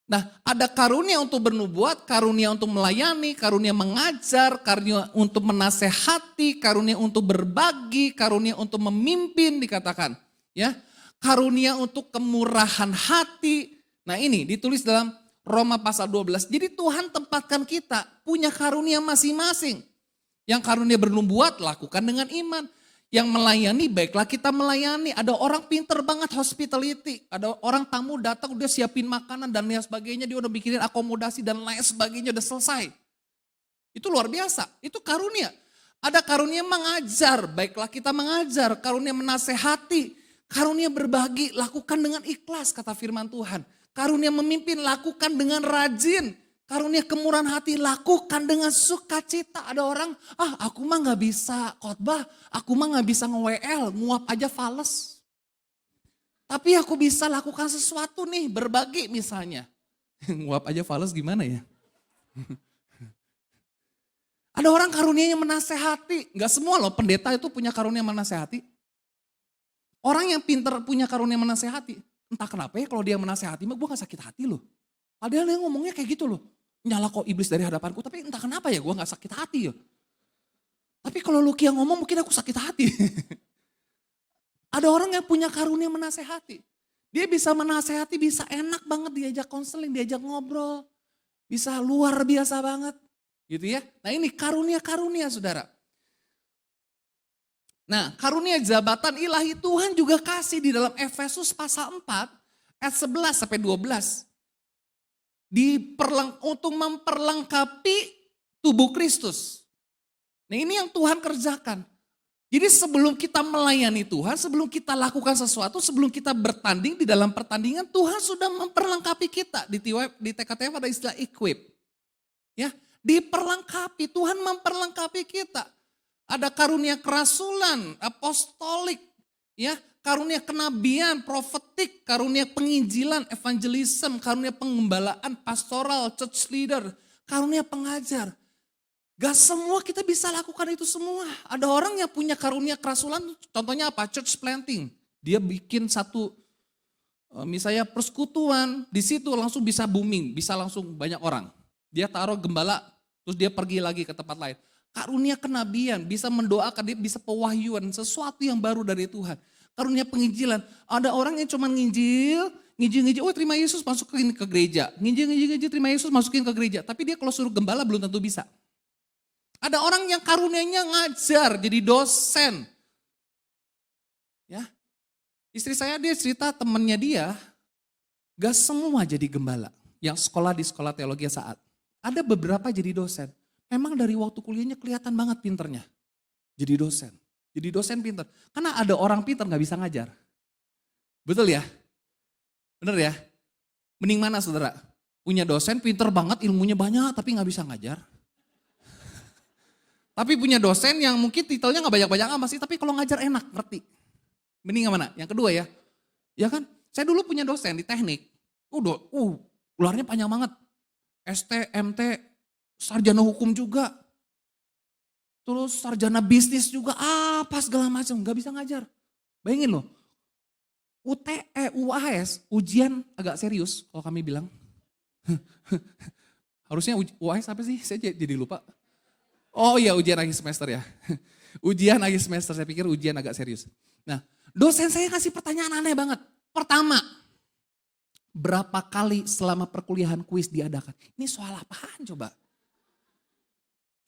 Nah, ada karunia untuk bernubuat, karunia untuk melayani, karunia mengajar, karunia untuk menasehati, karunia untuk berbagi, karunia untuk memimpin dikatakan, ya. Karunia untuk kemurahan hati. Nah, ini ditulis dalam Roma pasal 12. Jadi Tuhan tempatkan kita punya karunia masing-masing. Yang karunia bernubuat lakukan dengan iman. Yang melayani, baiklah kita melayani. Ada orang pinter banget hospitality. Ada orang tamu datang udah siapin makanan dan lain sebagainya. Dia udah bikinin akomodasi dan lain sebagainya udah selesai. Itu luar biasa, itu karunia. Ada karunia mengajar, baiklah kita mengajar. Karunia menasehati, karunia berbagi, lakukan dengan ikhlas kata firman Tuhan. Karunia memimpin, lakukan dengan rajin. Karunia kemurahan hati lakukan dengan sukacita. Ada orang, aku mah gak bisa khotbah, aku mah gak bisa nge-WL, nguap aja fales. Tapi aku bisa lakukan sesuatu nih, berbagi misalnya. Nguap aja fales gimana ya? Ada orang karunianya menasehati, gak semua loh pendeta itu punya karunia menasehati. Orang yang pinter punya karunia menasehati, entah kenapa ya kalau dia menasehati, gue gak sakit hati loh. Padahal dia ngomongnya kayak gitu loh. Nyala kok iblis dari hadapanku, tapi entah kenapa ya gue gak sakit hati ya. Tapi kalau Lucky yang ngomong mungkin aku sakit hati. Ada orang yang punya karunia menasehati. Dia bisa menasehati, bisa enak banget diajak konseling, diajak ngobrol. Bisa luar biasa banget. Gitu ya. Nah ini karunia-karunia saudara. Nah karunia jabatan ilahi Tuhan juga kasih di dalam Efesus pasal 4 ayat 11 sampai 12. Untuk memperlengkapi tubuh Kristus. Nah ini yang Tuhan kerjakan. Jadi sebelum kita melayani Tuhan, sebelum kita lakukan sesuatu, sebelum kita bertanding di dalam pertandingan, Tuhan sudah memperlengkapi kita. Di TKTF ada istilah equip. Ya, diperlengkapi, Tuhan memperlengkapi kita. Ada karunia kerasulan, apostolik, ya, karunia kenabian, profetik, karunia penginjilan, evangelism, karunia pengembalaan, pastoral, church leader, karunia pengajar. Gak semua kita bisa lakukan itu semua. Ada orang yang punya karunia kerasulan, contohnya apa? Church planting. Dia bikin satu, misalnya persekutuan, di situ langsung bisa booming, bisa langsung banyak orang. Dia taruh gembala, terus dia pergi lagi ke tempat lain. Karunia kenabian, bisa mendoakan, dia bisa pewahyuan, sesuatu yang baru dari Tuhan. Karunia penginjilan, ada orang yang cuma nginjil, oh terima Yesus masukin ke gereja. Nginjil, terima Yesus masukin ke gereja. Tapi dia kalau suruh gembala belum tentu bisa. Ada orang yang karunianya ngajar, jadi dosen. Ya, istri saya dia cerita temennya dia, gak semua jadi gembala. Yang sekolah di sekolah teologi saat. Ada beberapa jadi dosen. Memang dari waktu kuliahnya kelihatan banget pinternya. Jadi dosen. Jadi dosen pinter. Karena ada orang pinter gak bisa ngajar. Betul ya? Bener ya? Mending mana saudara? Punya dosen pinter banget, ilmunya banyak tapi gak bisa ngajar. Tapi punya dosen yang mungkin titelnya gak banyak-banyak amat sih, tapi kalau ngajar enak, ngerti. Mending yang mana? Yang kedua ya. Ya kan, saya dulu punya dosen di teknik. Gelarnya panjang banget. ST, MT, sarjana hukum juga. Terus sarjana bisnis juga, apa segala macam, gak bisa ngajar. Bayangin loh, UAS, ujian agak serius kalau kami bilang. Harusnya UAS apa sih? Saya jadi lupa. Oh iya, ujian akhir semester ya. Ujian akhir semester, saya pikir ujian agak serius. Nah, dosen saya kasih pertanyaan aneh banget. Pertama, berapa kali selama perkuliahan kuis diadakan? Ini soal apaan coba?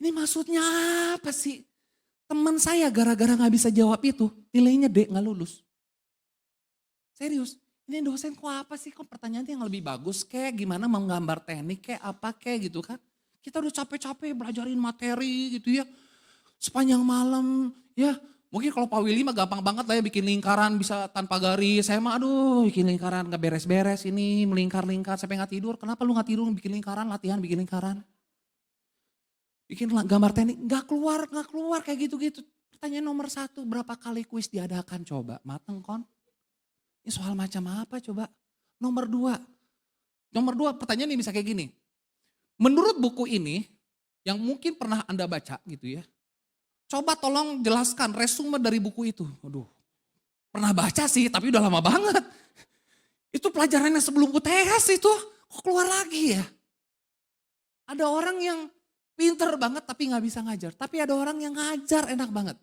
Ini maksudnya apa sih? Teman saya gara-gara gak bisa jawab itu, nilainya D, gak lulus. Serius, ini dosen kok apa sih? Kok pertanyaannya yang lebih bagus kayak gimana menggambar teknik kayak apa kayak gitu kan. Kita udah capek-capek belajarin materi gitu ya. Sepanjang malam ya. Mungkin kalau Pak Willy mah gampang banget lah ya bikin lingkaran bisa tanpa garis. Saya mah aduh bikin lingkaran gak beres-beres ini melingkar-lingkar sampai gak tidur. Kenapa lu gak tidur bikin lingkaran, latihan bikin lingkaran. Bikin gambar teknik gak keluar kayak gitu-gitu. Pertanyaan nomor 1, berapa kali kuis diadakan coba? Mateng kon. Ini soal macam apa coba? Nomor 2 pertanyaan ini bisa kayak gini. Menurut buku ini, yang mungkin pernah Anda baca gitu ya. Coba tolong jelaskan resume dari buku itu. Aduh, pernah baca sih tapi udah lama banget. Itu pelajarannya sebelum UTS itu, kok keluar lagi ya? Ada orang yang pinter banget tapi gak bisa ngajar. Tapi ada orang yang ngajar enak banget.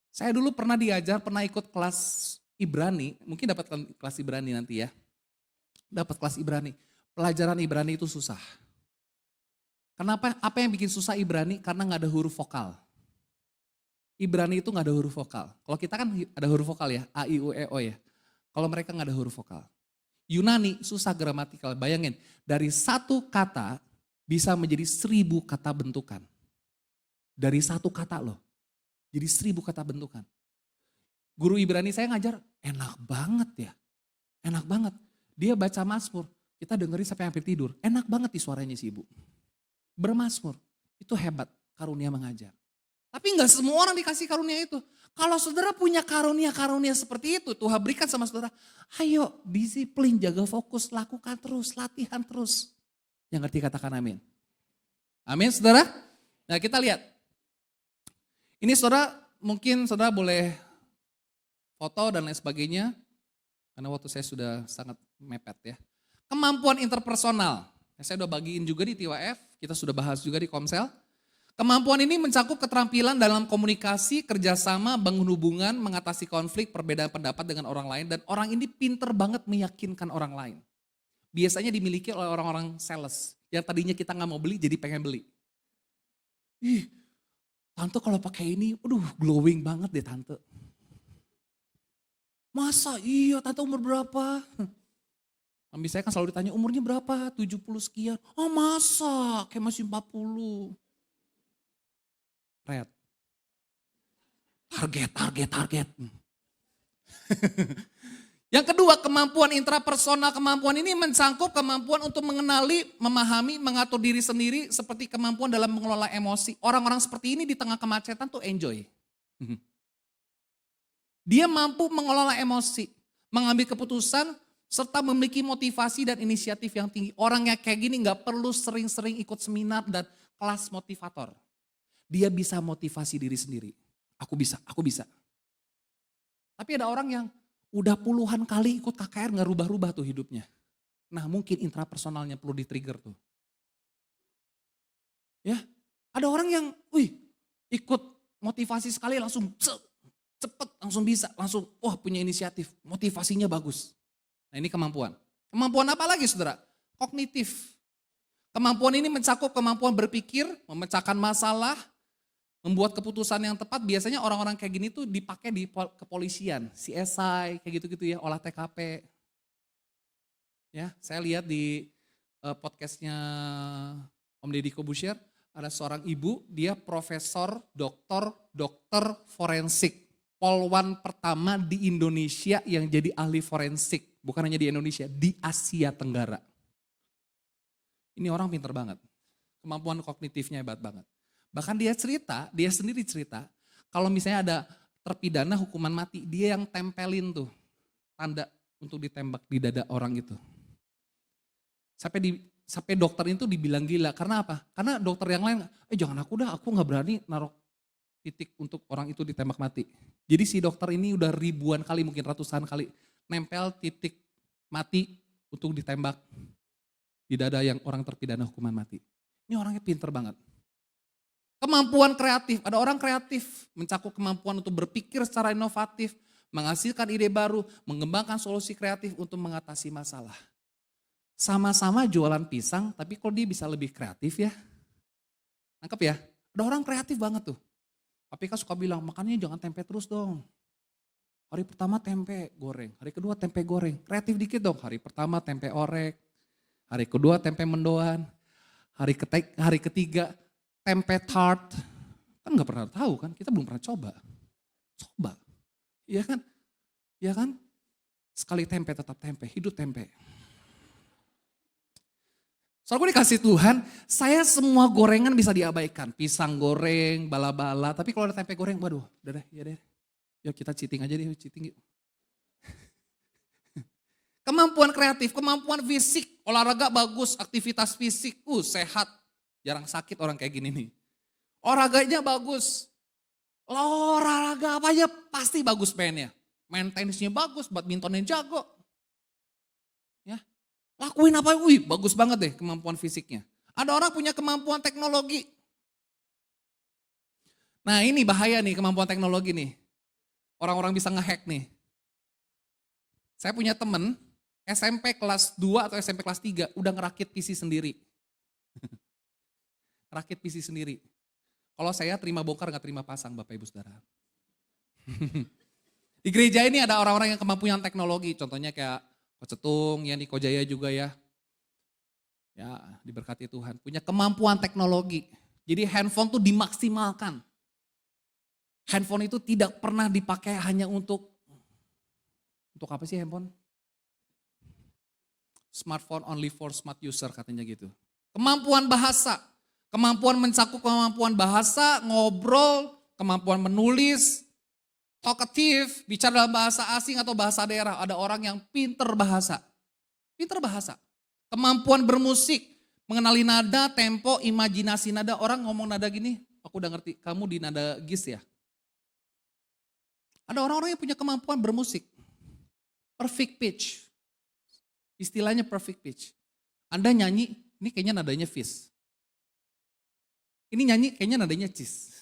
Saya dulu pernah diajar, pernah ikut kelas Ibrani. Mungkin dapat kelas Ibrani nanti ya. Dapat kelas Ibrani. Pelajaran Ibrani itu susah. Kenapa? Apa yang bikin susah Ibrani? Karena gak ada huruf vokal. Ibrani itu gak ada huruf vokal. Kalau kita kan ada huruf vokal ya, A, I, U, E, O ya. Kalau mereka gak ada huruf vokal. Yunani susah gramatikal. Bayangin, dari satu kata bisa menjadi 1000 kata bentukan. Dari satu kata loh. Jadi 1000 kata bentukan. Guru Ibrani saya ngajar, enak banget ya. Enak banget. Dia baca Mazmur, kita dengerin sampai hampir tidur. Enak banget di suaranya si ibu. Bermazmur, itu hebat karunia mengajar. Tapi gak semua orang dikasih karunia itu. Kalau saudara punya karunia-karunia seperti itu, Tuhan berikan sama saudara. Ayo disiplin, jaga fokus, lakukan terus, latihan terus. Yang ngerti katakan amin. Amin saudara. Nah kita lihat. Ini saudara, mungkin saudara boleh foto dan lain sebagainya. Karena waktu saya sudah sangat mepet ya. Kemampuan interpersonal. Saya udah bagiin juga di TWF, kita sudah bahas juga di Komsel. Kemampuan ini mencakup keterampilan dalam komunikasi, kerjasama, bangun hubungan, mengatasi konflik, perbedaan pendapat dengan orang lain. Dan orang ini pinter banget meyakinkan orang lain. Biasanya dimiliki oleh orang-orang sales. Yang tadinya kita gak mau beli, jadi pengen beli. Ih, tante kalau pakai ini, aduh glowing banget deh tante. Masa iya tante umur berapa? Mami saya kan selalu ditanya umurnya berapa? 70 sekian. Oh masa? Kayak masih 40. Red. Target. Yang kedua, kemampuan intrapersonal. Kemampuan ini mencakup kemampuan untuk mengenali, memahami, mengatur diri sendiri seperti kemampuan dalam mengelola emosi. Orang-orang seperti ini di tengah kemacetan tuh enjoy. Dia mampu mengelola emosi, mengambil keputusan, serta memiliki motivasi dan inisiatif yang tinggi. Orang yang kayak gini gak perlu sering-sering ikut seminar dan kelas motivator. Dia bisa motivasi diri sendiri. Aku bisa. Tapi ada orang yang udah puluhan kali ikut KKR gak rubah-rubah tuh hidupnya. Nah mungkin intrapersonalnya perlu di-trigger tuh. Ya, ada orang yang ikut motivasi sekali langsung cepet, langsung bisa, langsung punya inisiatif, motivasinya bagus. Nah ini kemampuan. Kemampuan apa lagi saudara? Kognitif. Kemampuan ini mencakup kemampuan berpikir, memecahkan masalah, membuat keputusan yang tepat. Biasanya orang-orang kayak gini tuh dipakai di kepolisian, CSI, kayak gitu-gitu ya, olah TKP. Ya, saya lihat di podcastnya Om Deddy Kobusier, ada seorang ibu, dia profesor, dokter forensik. Polwan pertama di Indonesia yang jadi ahli forensik. Bukan hanya di Indonesia, di Asia Tenggara. Ini orang pinter banget. Kemampuan kognitifnya hebat banget. Bahkan dia sendiri cerita, kalau misalnya ada terpidana hukuman mati, dia yang tempelin tuh tanda untuk ditembak di dada orang itu. Sampai dokter itu dibilang gila, karena apa? Karena dokter yang lain, jangan aku gak berani naruh titik untuk orang itu ditembak mati. Jadi si dokter ini udah ribuan kali, mungkin ratusan kali, nempel titik mati untuk ditembak di dada yang orang terpidana hukuman mati. Ini orangnya pinter banget. Kemampuan kreatif, ada orang kreatif, mencakup kemampuan untuk berpikir secara inovatif, menghasilkan ide baru, mengembangkan solusi kreatif untuk mengatasi masalah. Sama-sama jualan pisang, tapi kok dia bisa lebih kreatif ya? Nangkep ya? Ada orang kreatif banget tuh. Tapi kan suka bilang, makannya jangan tempe terus dong. Hari pertama tempe goreng, hari kedua tempe goreng. Kreatif dikit dong, hari pertama tempe orek, hari kedua tempe mendoan, hari ketiga tempe tart. Kan gak pernah tahu kan, kita belum pernah coba. Coba, iya kan? Iya kan? Sekali tempe tetap tempe, hidup tempe. Soalnya gue dikasih Tuhan, saya semua gorengan bisa diabaikan. Pisang goreng, bala-bala. Tapi kalau ada tempe goreng, waduh, udah deh, ya deh. Yuk kita cheating aja deh, cheating yuk. Kemampuan kreatif, kemampuan fisik, olahraga bagus, aktivitas fisik, sehat. Jarang sakit orang kayak gini nih. Olahraganya bagus. Olahraga apa aja pasti bagus mainnya. Main tenisnya bagus, badmintonnya jago. Ya. Lakuin apa, bagus banget deh kemampuan fisiknya. Ada orang punya kemampuan teknologi. Nah ini bahaya nih kemampuan teknologi nih. Orang-orang bisa ngehack nih. Saya punya temen SMP kelas 2 atau SMP kelas 3 udah ngerakit PC sendiri. Rakit PC sendiri. Kalau saya terima bongkar gak terima pasang Bapak Ibu Saudara. Di gereja ini ada orang-orang yang kemampuan teknologi. Contohnya kayak Coach Cetung, ya Niko Jaya juga ya. Ya diberkati Tuhan. Punya kemampuan teknologi. Jadi handphone tuh dimaksimalkan. Handphone itu tidak pernah dipakai hanya untuk apa sih handphone? Smartphone only for smart user katanya gitu. Kemampuan bahasa. Kemampuan mencakup kemampuan bahasa, ngobrol, kemampuan menulis, talkative, bicara dalam bahasa asing atau bahasa daerah. Ada orang yang pinter bahasa. Pinter bahasa. Kemampuan bermusik, mengenali nada, tempo, imajinasi nada. Orang ngomong nada gini, aku udah ngerti, kamu di nada gis ya. Ada orang-orang yang punya kemampuan bermusik. Perfect pitch. Istilahnya perfect pitch. Anda nyanyi, ini kayaknya nadanya fish. Ini nyanyi kayaknya nadanya cheese.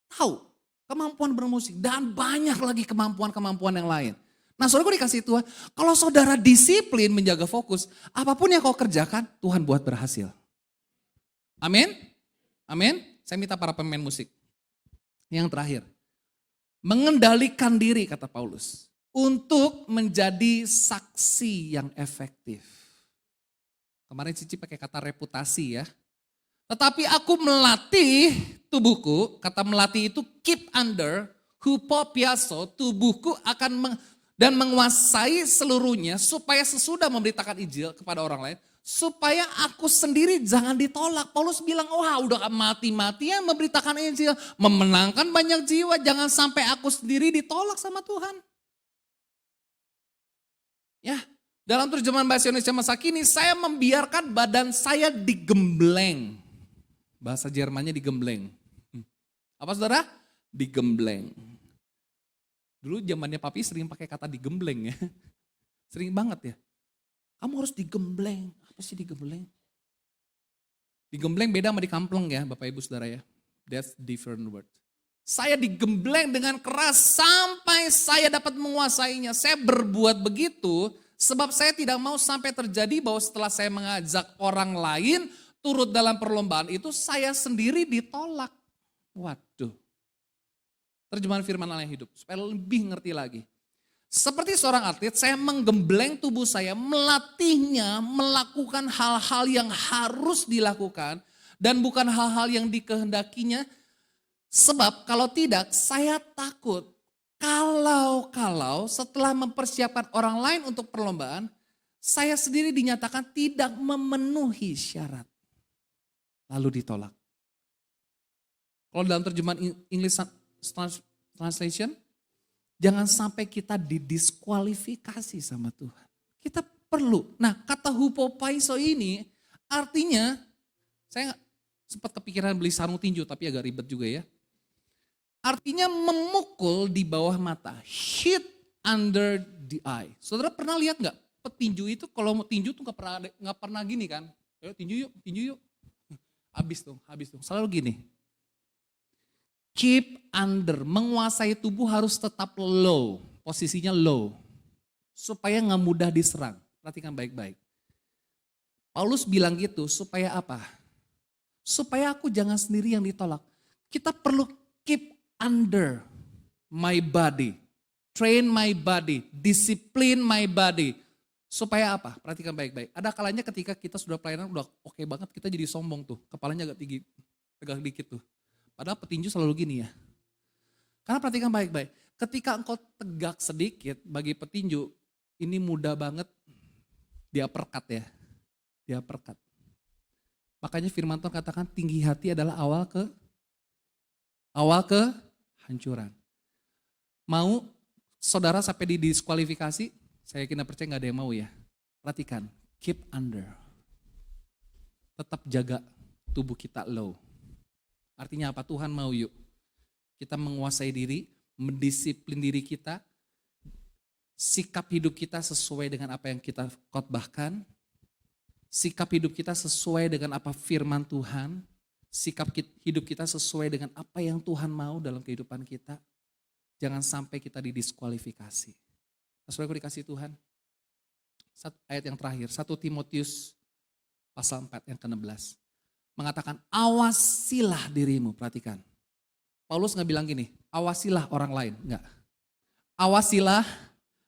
Tahu. Kemampuan bermusik dan banyak lagi kemampuan-kemampuan yang lain. Nah saudara gue dikasih Tuhan, kalau saudara disiplin menjaga fokus, apapun yang kau kerjakan, Tuhan buat berhasil. Amin? Amin? Saya minta para pemain musik. Yang terakhir, mengendalikan diri kata Paulus, untuk menjadi saksi yang efektif. Kemarin Cici pakai kata reputasi ya. Tetapi aku melatih tubuhku, kata melatih itu keep under, hupopiaso, tubuhku akan dan menguasai seluruhnya supaya sesudah memberitakan Injil kepada orang lain, supaya aku sendiri jangan ditolak. Paulus bilang, wah udah mati-matian memberitakan Injil, memenangkan banyak jiwa, jangan sampai aku sendiri ditolak sama Tuhan. Ya, dalam terjemahan bahasa Indonesia masa kini, saya membiarkan badan saya digembleng. Bahasa Jermannya digembleng. Apa saudara? Digembleng. Dulu zamannya papi sering pakai kata digembleng ya. Sering banget ya. Kamu harus digembleng. Apa sih digembleng? Digembleng beda sama dikampleng ya Bapak Ibu Saudara ya. That's different word. Saya digembleng dengan keras sampai saya dapat menguasainya. Saya berbuat begitu sebab saya tidak mau sampai terjadi bahwa setelah saya mengajak orang lain turut dalam perlombaan itu saya sendiri ditolak. Waduh. Terjemahan firman Allah yang hidup supaya lebih ngerti lagi. Seperti seorang atlet, saya menggembleng tubuh saya, melatihnya melakukan hal-hal yang harus dilakukan dan bukan hal-hal yang dikehendakinya. Sebab kalau tidak, saya takut kalau setelah mempersiapkan orang lain untuk perlombaan, saya sendiri dinyatakan tidak memenuhi syarat. Lalu ditolak. Kalau dalam terjemahan English Translation, jangan sampai kita didiskualifikasi sama Tuhan. Kita perlu. Nah, kata hupopaiso ini artinya, saya sempat kepikiran beli sarung tinju tapi agak ribet juga ya. Artinya memukul di bawah mata, hit under the eye. Saudara pernah lihat nggak petinju itu kalau mau tinju tuh nggak pernah gini kan? Ayo tinju yuk. Habis tuh. Selalu gini. Keep under, menguasai tubuh harus tetap low, posisinya low. Supaya gak mudah diserang, perhatikan baik-baik. Paulus bilang gitu, supaya apa? Supaya aku jangan sendiri yang ditolak. Kita perlu keep under my body, train my body, discipline my body. Supaya apa? Perhatikan baik-baik. Ada kalanya ketika kita sudah pelayanan udah oke banget, kita jadi sombong tuh, kepalanya agak tinggi, tegak dikit tuh. Padahal petinju selalu gini ya. Karena perhatikan baik-baik. Ketika engkau tegak sedikit bagi petinju, ini mudah banget dia perkat ya. Dia perkat. Makanya firman Tuhan katakan tinggi hati adalah awal kehancuran. Mau saudara sampai didiskualifikasi, saya kira percaya gak ada yang mau ya. Perhatikan, keep under. Tetap jaga tubuh kita low. Artinya apa? Tuhan mau yuk. Kita menguasai diri, mendisiplin diri kita, sikap hidup kita sesuai dengan apa yang kita khotbahkan, sikap hidup kita sesuai dengan apa firman Tuhan, sikap hidup kita sesuai dengan apa yang Tuhan mau dalam kehidupan kita. Jangan sampai kita didiskualifikasi. Saudaraku dikasih Tuhan, ayat yang terakhir, 1 Timotius pasal 4 yang ke-16. Mengatakan awasilah dirimu, perhatikan. Paulus gak bilang gini, awasilah orang lain, enggak. Awasilah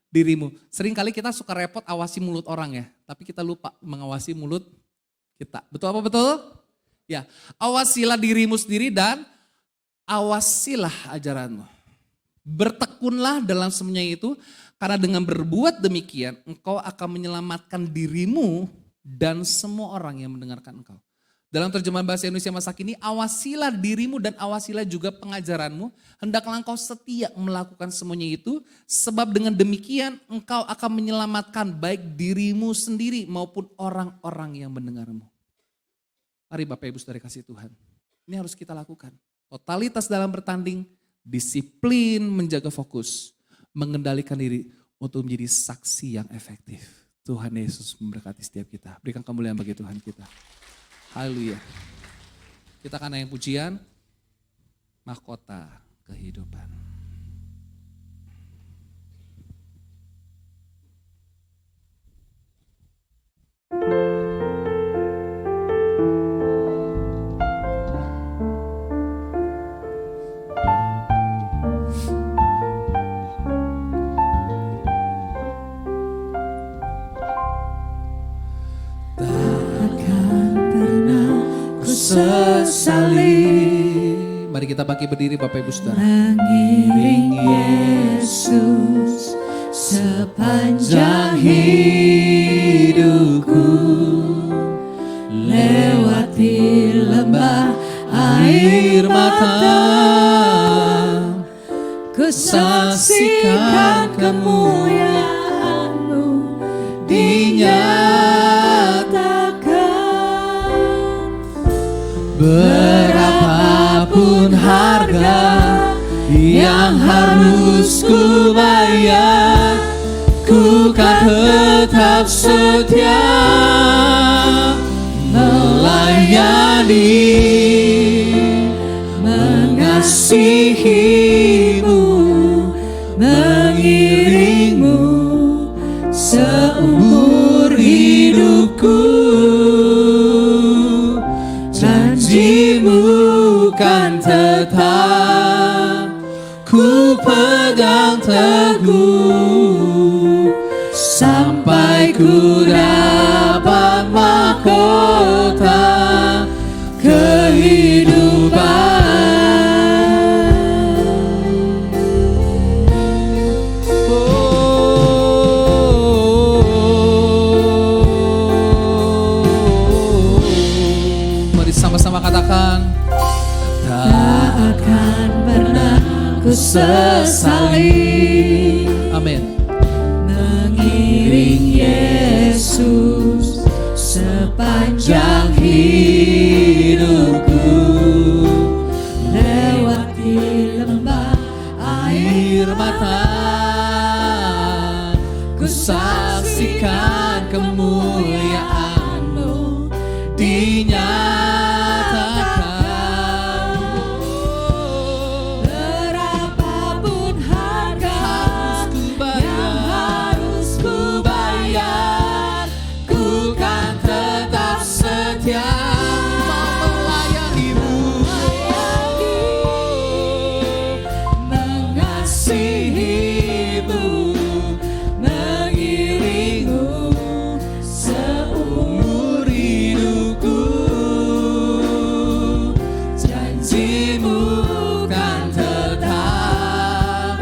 dirimu. Seringkali kita suka repot awasi mulut orang ya, tapi kita lupa mengawasi mulut kita. Betul apa betul? Ya, awasilah dirimu sendiri dan awasilah ajaranmu. Bertekunlah dalam semuanya itu, karena dengan berbuat demikian engkau akan menyelamatkan dirimu dan semua orang yang mendengarkan engkau. Dalam terjemahan bahasa Indonesia masa kini, awasilah dirimu dan awasilah juga pengajaranmu. Hendaklah engkau setia melakukan semuanya itu, sebab dengan demikian engkau akan menyelamatkan baik dirimu sendiri maupun orang-orang yang mendengarmu. Mari Bapak Ibu Saudara kasih Tuhan. Ini harus kita lakukan. Totalitas dalam bertanding, disiplin menjaga fokus, mengendalikan diri untuk menjadi saksi yang efektif. Tuhan Yesus memberkati setiap kita. Berikan kemuliaan bagi Tuhan kita. Haleluya. Kita akan naik pujian, mahkota kehidupan. Sesali. Mari kita bangkit berdiri Bapak Ibu Saudara. Mengiring Yesus sepanjang hidupku, lewati lembah air mata, kusaksikan kemuliaan-Mu dinyatakan. Berapapun harga yang harus ku bayar, ku kan tetap setia melayani, mengasihimu, mengiringmu seumur hidupku. Janjimu kan tetap ku pegang teguh, sampai ku dapat mahkota kehidupan. Sama-sama katakan, tak sesali. Amin. Mengiring Yesus sepanjang hidupku, lewati lembah air mata, ku saksikan kemuliaan-Mu dinyatakan. Berapapun harga yang harus ku bayar, ku kan tetap setia melayani-Mu, mengasihi-Mu, mengiring-Mu seumur hidupku. Janji-Mu kan tetap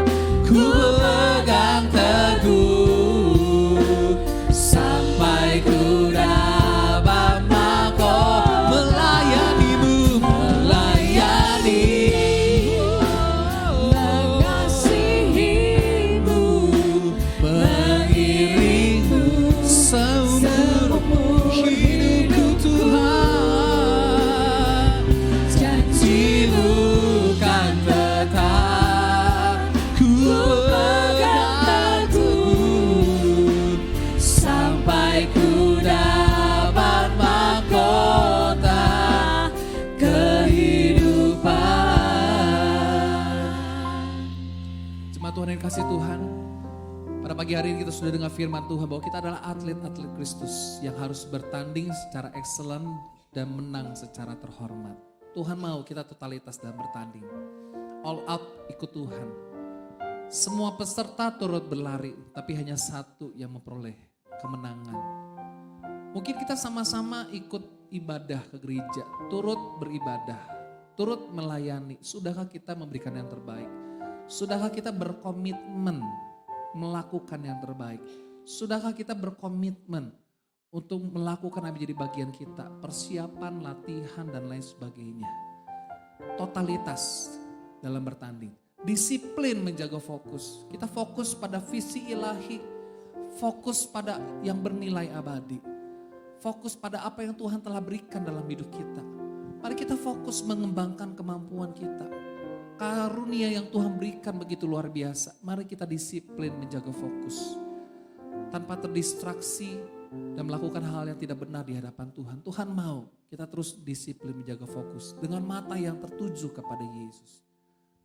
ku pegang teguh, sampai ku dapat melayani-Mu, mengasihi-Mu, mengiring-Mu seumur hidupku Tuhan. Janji-Mu kan tetap ku pegang teguh, sampai ku dapat mahkota kehidupan. Jemaat Tuhan yang kasih Tuhan, pada pagi hari ini kita sudah dengar firman Tuhan bahwa kita adalah atlet-atlet Kristus yang harus bertanding secara excellent dan menang secara terhormat. Tuhan mau kita totalitas dalam bertanding. All out ikut Tuhan. Semua peserta turut berlari, tapi hanya satu yang memperoleh kemenangan. Mungkin kita sama-sama ikut ibadah ke gereja, turut beribadah, turut melayani. Sudahkah kita memberikan yang terbaik? Sudahkah kita berkomitmen melakukan yang terbaik? Sudahkah kita berkomitmen untuk melakukan yang menjadi bagian kita? Persiapan, latihan, dan lain sebagainya. Totalitas dalam bertanding. Disiplin menjaga fokus. Kita fokus pada visi ilahi. Fokus pada yang bernilai abadi. Fokus pada apa yang Tuhan telah berikan dalam hidup kita. Mari kita fokus mengembangkan kemampuan kita. Karunia yang Tuhan berikan begitu luar biasa. Mari kita disiplin menjaga fokus. Tanpa terdistraksi dan melakukan hal yang tidak benar di hadapan Tuhan. Tuhan mau kita terus disiplin menjaga fokus. Dengan mata yang tertuju kepada Yesus.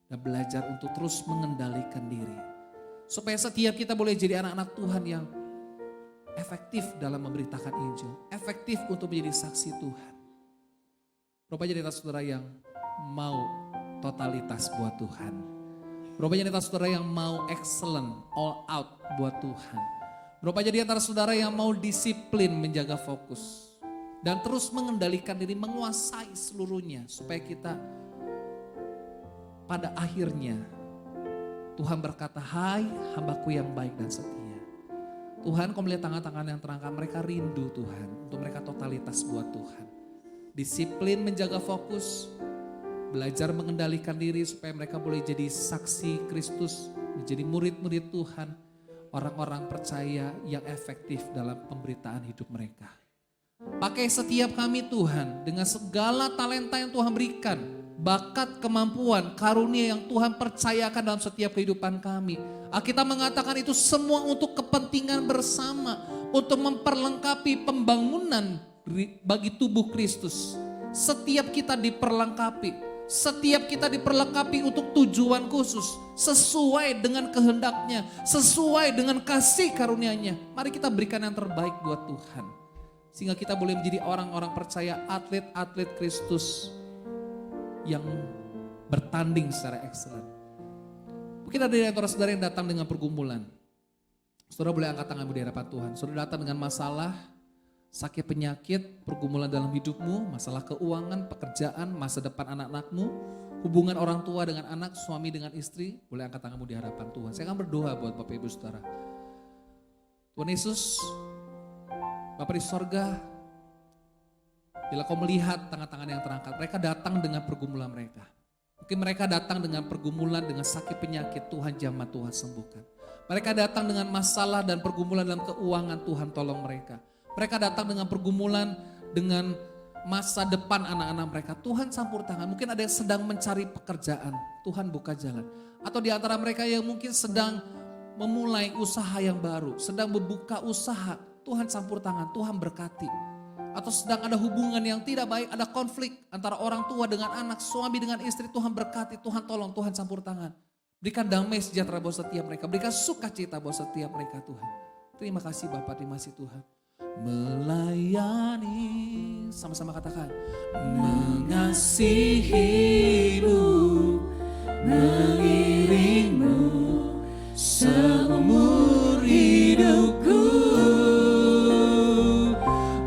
Dan belajar untuk terus mengendalikan diri. Supaya setiap kita boleh jadi anak-anak Tuhan yang efektif dalam memberitakan Injil. Efektif untuk menjadi saksi Tuhan. Rupanya di atas saudara yang mau totalitas buat Tuhan. Rupanya di atas saudara yang mau excellent, all out buat Tuhan. Rupanya di antara saudara yang mau disiplin menjaga fokus. Dan terus mengendalikan diri, menguasai seluruhnya. Supaya kita pada akhirnya Tuhan berkata, hai hambaku yang baik dan setia. Tuhan, kau melihat tangan-tangan yang terangkat, mereka rindu Tuhan. Untuk mereka totalitas buat Tuhan. Disiplin menjaga fokus. Belajar mengendalikan diri supaya mereka boleh jadi saksi Kristus. Menjadi murid-murid Tuhan. Orang-orang percaya yang efektif dalam pemberitaan hidup mereka. Pakai setiap kami Tuhan dengan segala talenta yang Tuhan berikan. Bakat, kemampuan, karunia yang Tuhan percayakan dalam setiap kehidupan kami. Alkitab mengatakan itu semua untuk kepentingan bersama. Untuk memperlengkapi pembangunan bagi tubuh Kristus. Setiap kita diperlengkapi. Setiap kita diperlengkapi untuk tujuan khusus. Sesuai dengan kehendaknya. Sesuai dengan kasih karunia-Nya. Mari kita berikan yang terbaik buat Tuhan. Sehingga kita boleh menjadi orang-orang percaya, atlet-atlet Kristus yang bertanding secara excellent. Mungkin ada di antara saudara yang datang dengan pergumulan. Saudara boleh angkat tanganmu di hadapan Tuhan. Saudara datang dengan masalah, sakit penyakit, pergumulan dalam hidupmu, masalah keuangan, pekerjaan, masa depan anak-anakmu, hubungan orang tua dengan anak, suami dengan istri. Boleh angkat tanganmu di hadapan Tuhan. Saya akan berdoa buat Bapak Ibu Saudara. Tuhan Yesus, Bapak di sorga, bila kau melihat tangan-tangan yang terangkat, mereka datang dengan pergumulan mereka. Mungkin mereka datang dengan pergumulan, dengan sakit penyakit, Tuhan jamah, Tuhan sembuhkan. Mereka datang dengan masalah dan pergumulan dalam keuangan, Tuhan tolong mereka. Mereka datang dengan pergumulan, dengan masa depan anak-anak mereka, Tuhan campur tangan. Mungkin ada yang sedang mencari pekerjaan, Tuhan buka jalan. Atau di antara mereka yang mungkin sedang memulai usaha yang baru, sedang membuka usaha, Tuhan campur tangan, Tuhan berkati. Atau sedang ada hubungan yang tidak baik, ada konflik antara orang tua dengan anak, suami dengan istri, Tuhan berkati, Tuhan tolong, Tuhan campur tangan. Berikan damai sejahtera buat setiap mereka, berikan sukacita buat setiap mereka Tuhan. Terima kasih Bapak, terima kasih Tuhan. Melayani, sama-sama katakan, mengasihimu, mengiringmu seumur hidupku.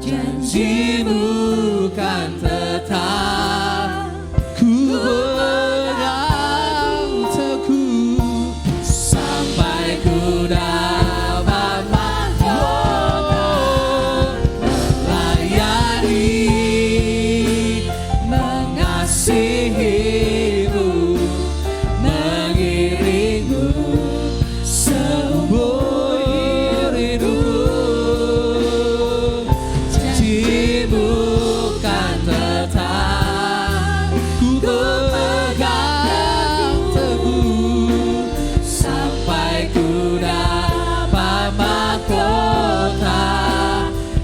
Janjimu kan tetap, ku pegang teguh sampai ku dapat melayani, mengasihimu, mengiringmu seumur hidup. Janjimu kan tetap, ku pegang teguh sampai ku dapat mahkota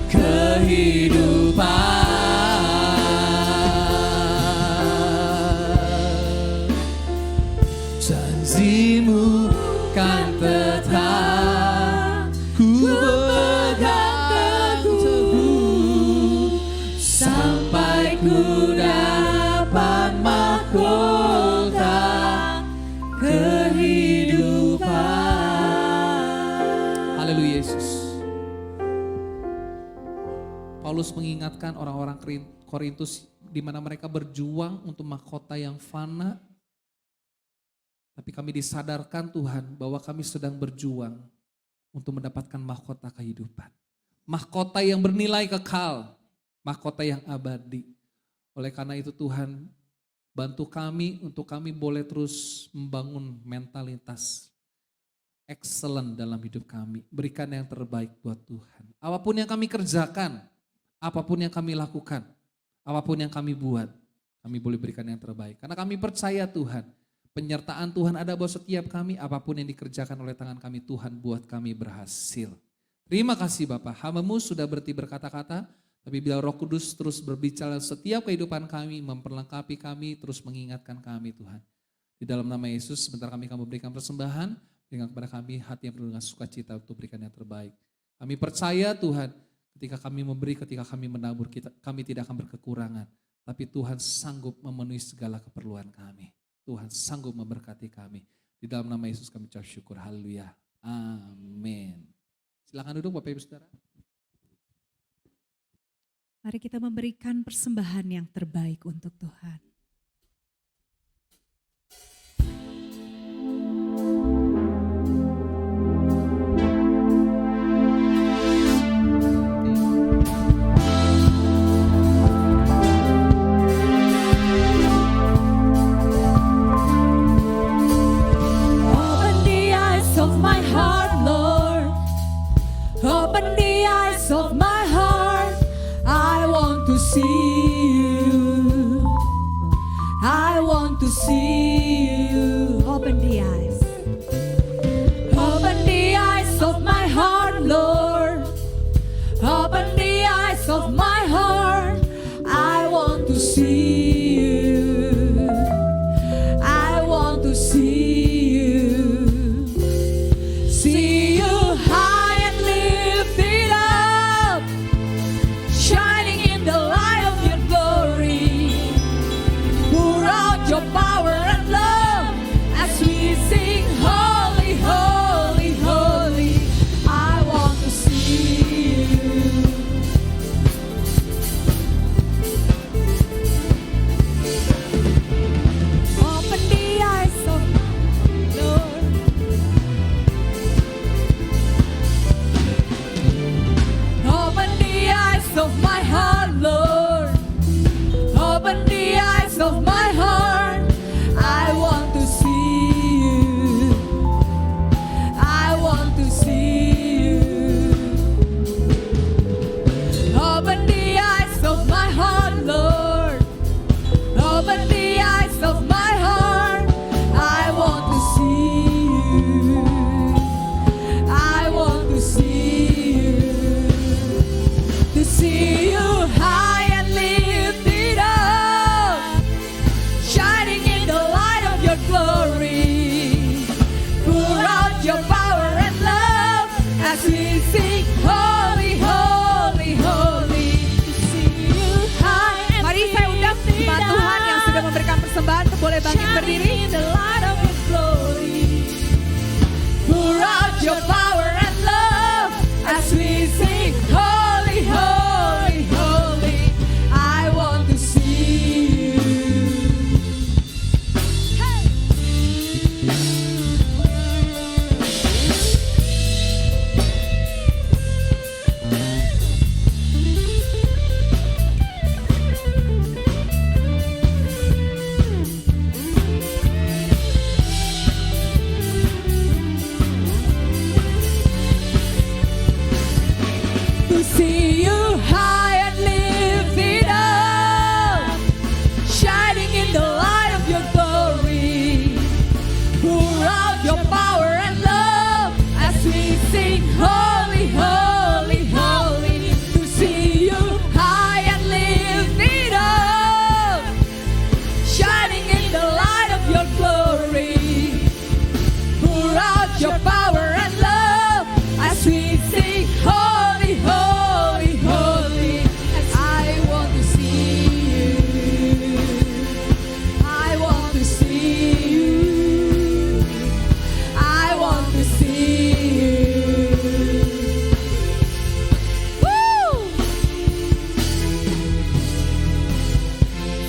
kehidupan. Janjimu kan tetap, ku pegang teguh sampai ku dapat mahkota kehidupan. Haleluya Yesus. Paulus mengingatkan orang-orang Korintus di mana mereka berjuang untuk mahkota yang fana. Tapi kami disadarkan Tuhan bahwa kami sedang berjuang untuk mendapatkan mahkota kehidupan. Mahkota yang bernilai kekal, mahkota yang abadi. Oleh karena itu Tuhan, bantu kami untuk kami boleh terus membangun mentalitas excellent dalam hidup kami. Berikan yang terbaik buat Tuhan. Apapun yang kami kerjakan, apapun yang kami lakukan, apapun yang kami buat, kami boleh berikan yang terbaik. Karena kami percaya Tuhan, penyertaan Tuhan ada buat setiap kami, apapun yang dikerjakan oleh tangan kami, Tuhan buat kami berhasil. Terima kasih Bapak, hamba-Mu sudah berhenti berkata-kata, tapi bila Roh Kudus terus berbicara setiap kehidupan kami, memperlengkapi kami, terus mengingatkan kami Tuhan. Di dalam nama Yesus, sebentar kami akan memberikan persembahan, berikan kepada kami hati yang penuh dengan sukacita untuk berikan yang terbaik. Kami percaya Tuhan, ketika kami memberi, ketika kami menabur, kami tidak akan berkekurangan. Tapi Tuhan sanggup memenuhi segala keperluan kami. Tuhan sanggup memberkati kami. Di dalam nama Yesus kami ucap syukur. Haleluya. Amin. Silakan duduk Bapak Ibu Saudara. Mari kita memberikan persembahan yang terbaik untuk Tuhan. Open the eyes of my heart, I want to see you. I want to see you. Open the eyes. Open the eyes of my heart, Lord. Open the eyes of my heart, I want to see you. I want to see you. See you high and lifted up, shining in the light of your glory. Pour out your power and love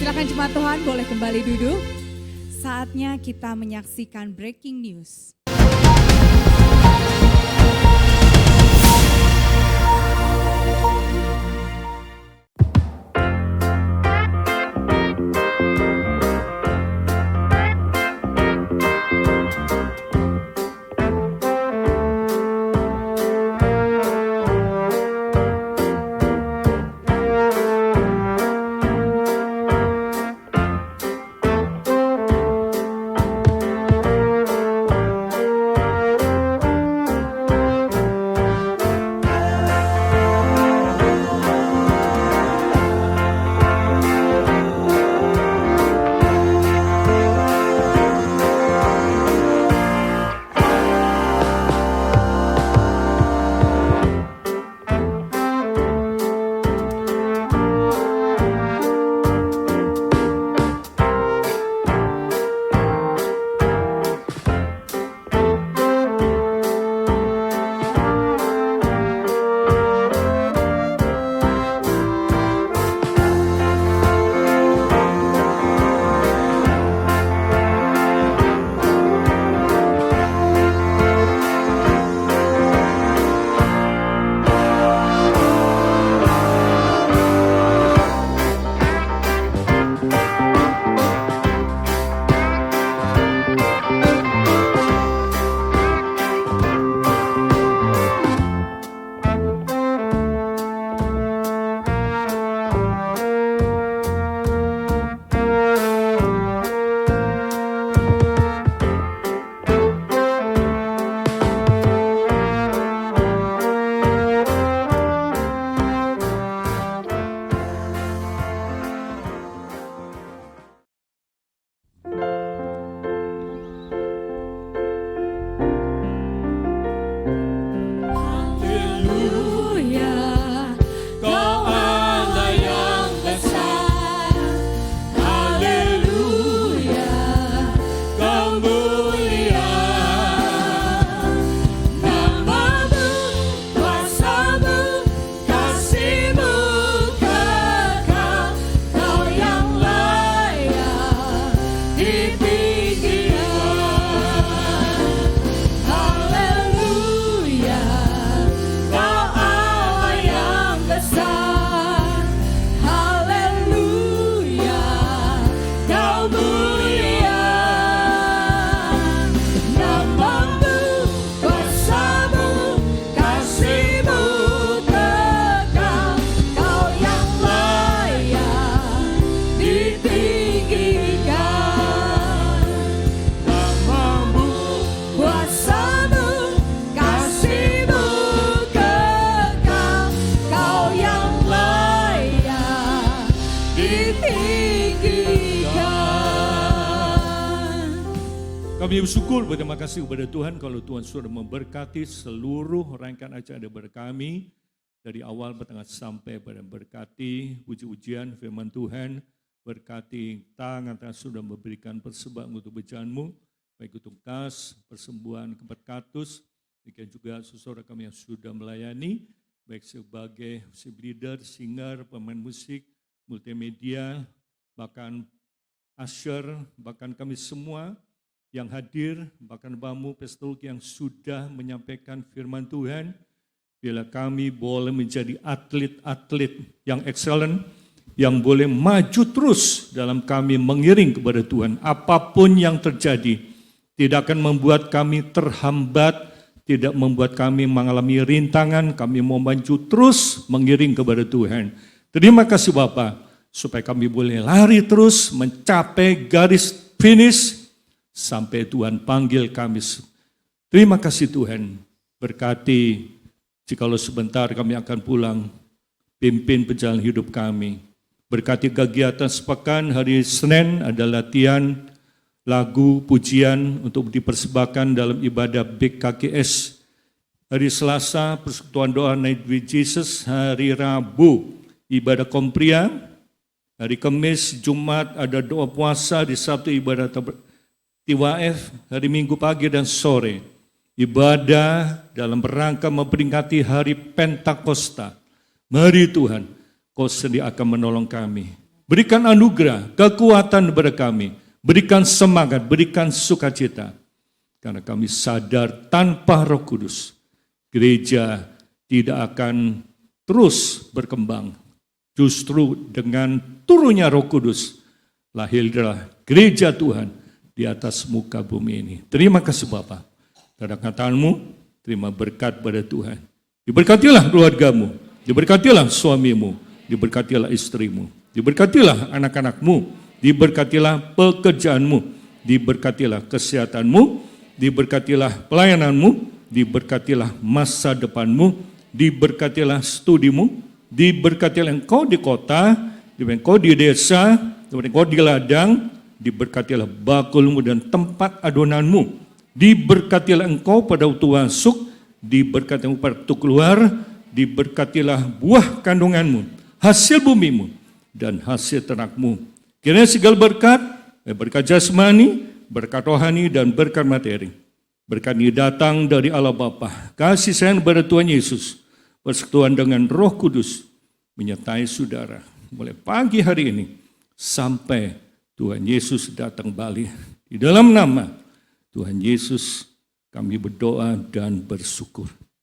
Silakan jemaat Tuhan boleh kembali duduk. Saatnya kita menyaksikan breaking news. Kami bersyukur, berterima kasih kepada Tuhan kalau Tuhan sudah memberkati seluruh rangkaian acara daripada kami dari awal bertengah sampai pada berkati puji-pujian firman Tuhan, berkati tangan sudah memberikan persembahan untuk berjalanmu, baik untuk kas, persembahan keberkatus, demikian juga saudara kami yang sudah melayani, baik sebagai leader, singer, pemain musik, multimedia, bahkan usher, bahkan kami semua yang hadir, bahkan Bamu Pestol yang sudah menyampaikan firman Tuhan, bila kami boleh menjadi atlet-atlet yang excellent, yang boleh maju terus dalam kami mengiring kepada Tuhan. Apapun yang terjadi, tidak akan membuat kami terhambat, tidak membuat kami mengalami rintangan, kami mau maju terus mengiring kepada Tuhan. Terima kasih Bapak, supaya kami boleh lari terus mencapai garis finish, sampai Tuhan panggil kami. Terima kasih Tuhan, berkati jikalau sebentar kami akan pulang, pimpin perjalanan hidup kami. Berkati kegiatan sepekan, hari Senin ada latihan lagu pujian untuk dipersembahkan dalam ibadah BKKS. Hari Selasa persekutuan doa Night with Jesus, hari Rabu ibadah Kompria, hari Kamis, Jumat ada doa puasa, di Sabtu ibadah TWF, hari Minggu pagi dan sore, ibadah dalam rangka memperingati hari Pentakosta. Mari Tuhan, Kau sendiri akan menolong kami. Berikan anugerah, kekuatan kepada kami. Berikan semangat, berikan sukacita. Karena kami sadar tanpa Roh Kudus, gereja tidak akan terus berkembang. Justru dengan turunnya Roh Kudus, lahirlah gereja Tuhan di atas muka bumi ini. Terima kasih Bapa. Karena katamu, terima berkat pada Tuhan. Diberkatilah keluargamu, diberkatilah suamimu, diberkatilah istrimu, diberkatilah anak-anakmu, diberkatilah pekerjaanmu, diberkatilah kesehatanmu, diberkatilah pelayananmu, diberkatilah masa depanmu, diberkatilah studimu, diberkatilah engkau di kota, diberkatilah engkau di desa, diberkatilah engkau di ladang, diberkatilah bakulmu dan tempat adonanmu, diberkatilah engkau pada waktu masuk, diberkatilah pada waktu keluar, diberkatilah buah kandunganmu, hasil bumimu, dan hasil ternakmu. Kiranya segala berkat jasmani, berkat rohani, dan berkat materi. Berkat ini datang dari Allah Bapa, kasih sayang kepada Tuhan Yesus, persekutuan dengan Roh Kudus, menyertai saudara mulai pagi hari ini sampai Tuhan Yesus datang balik. Di dalam nama Tuhan Yesus kami berdoa dan bersyukur.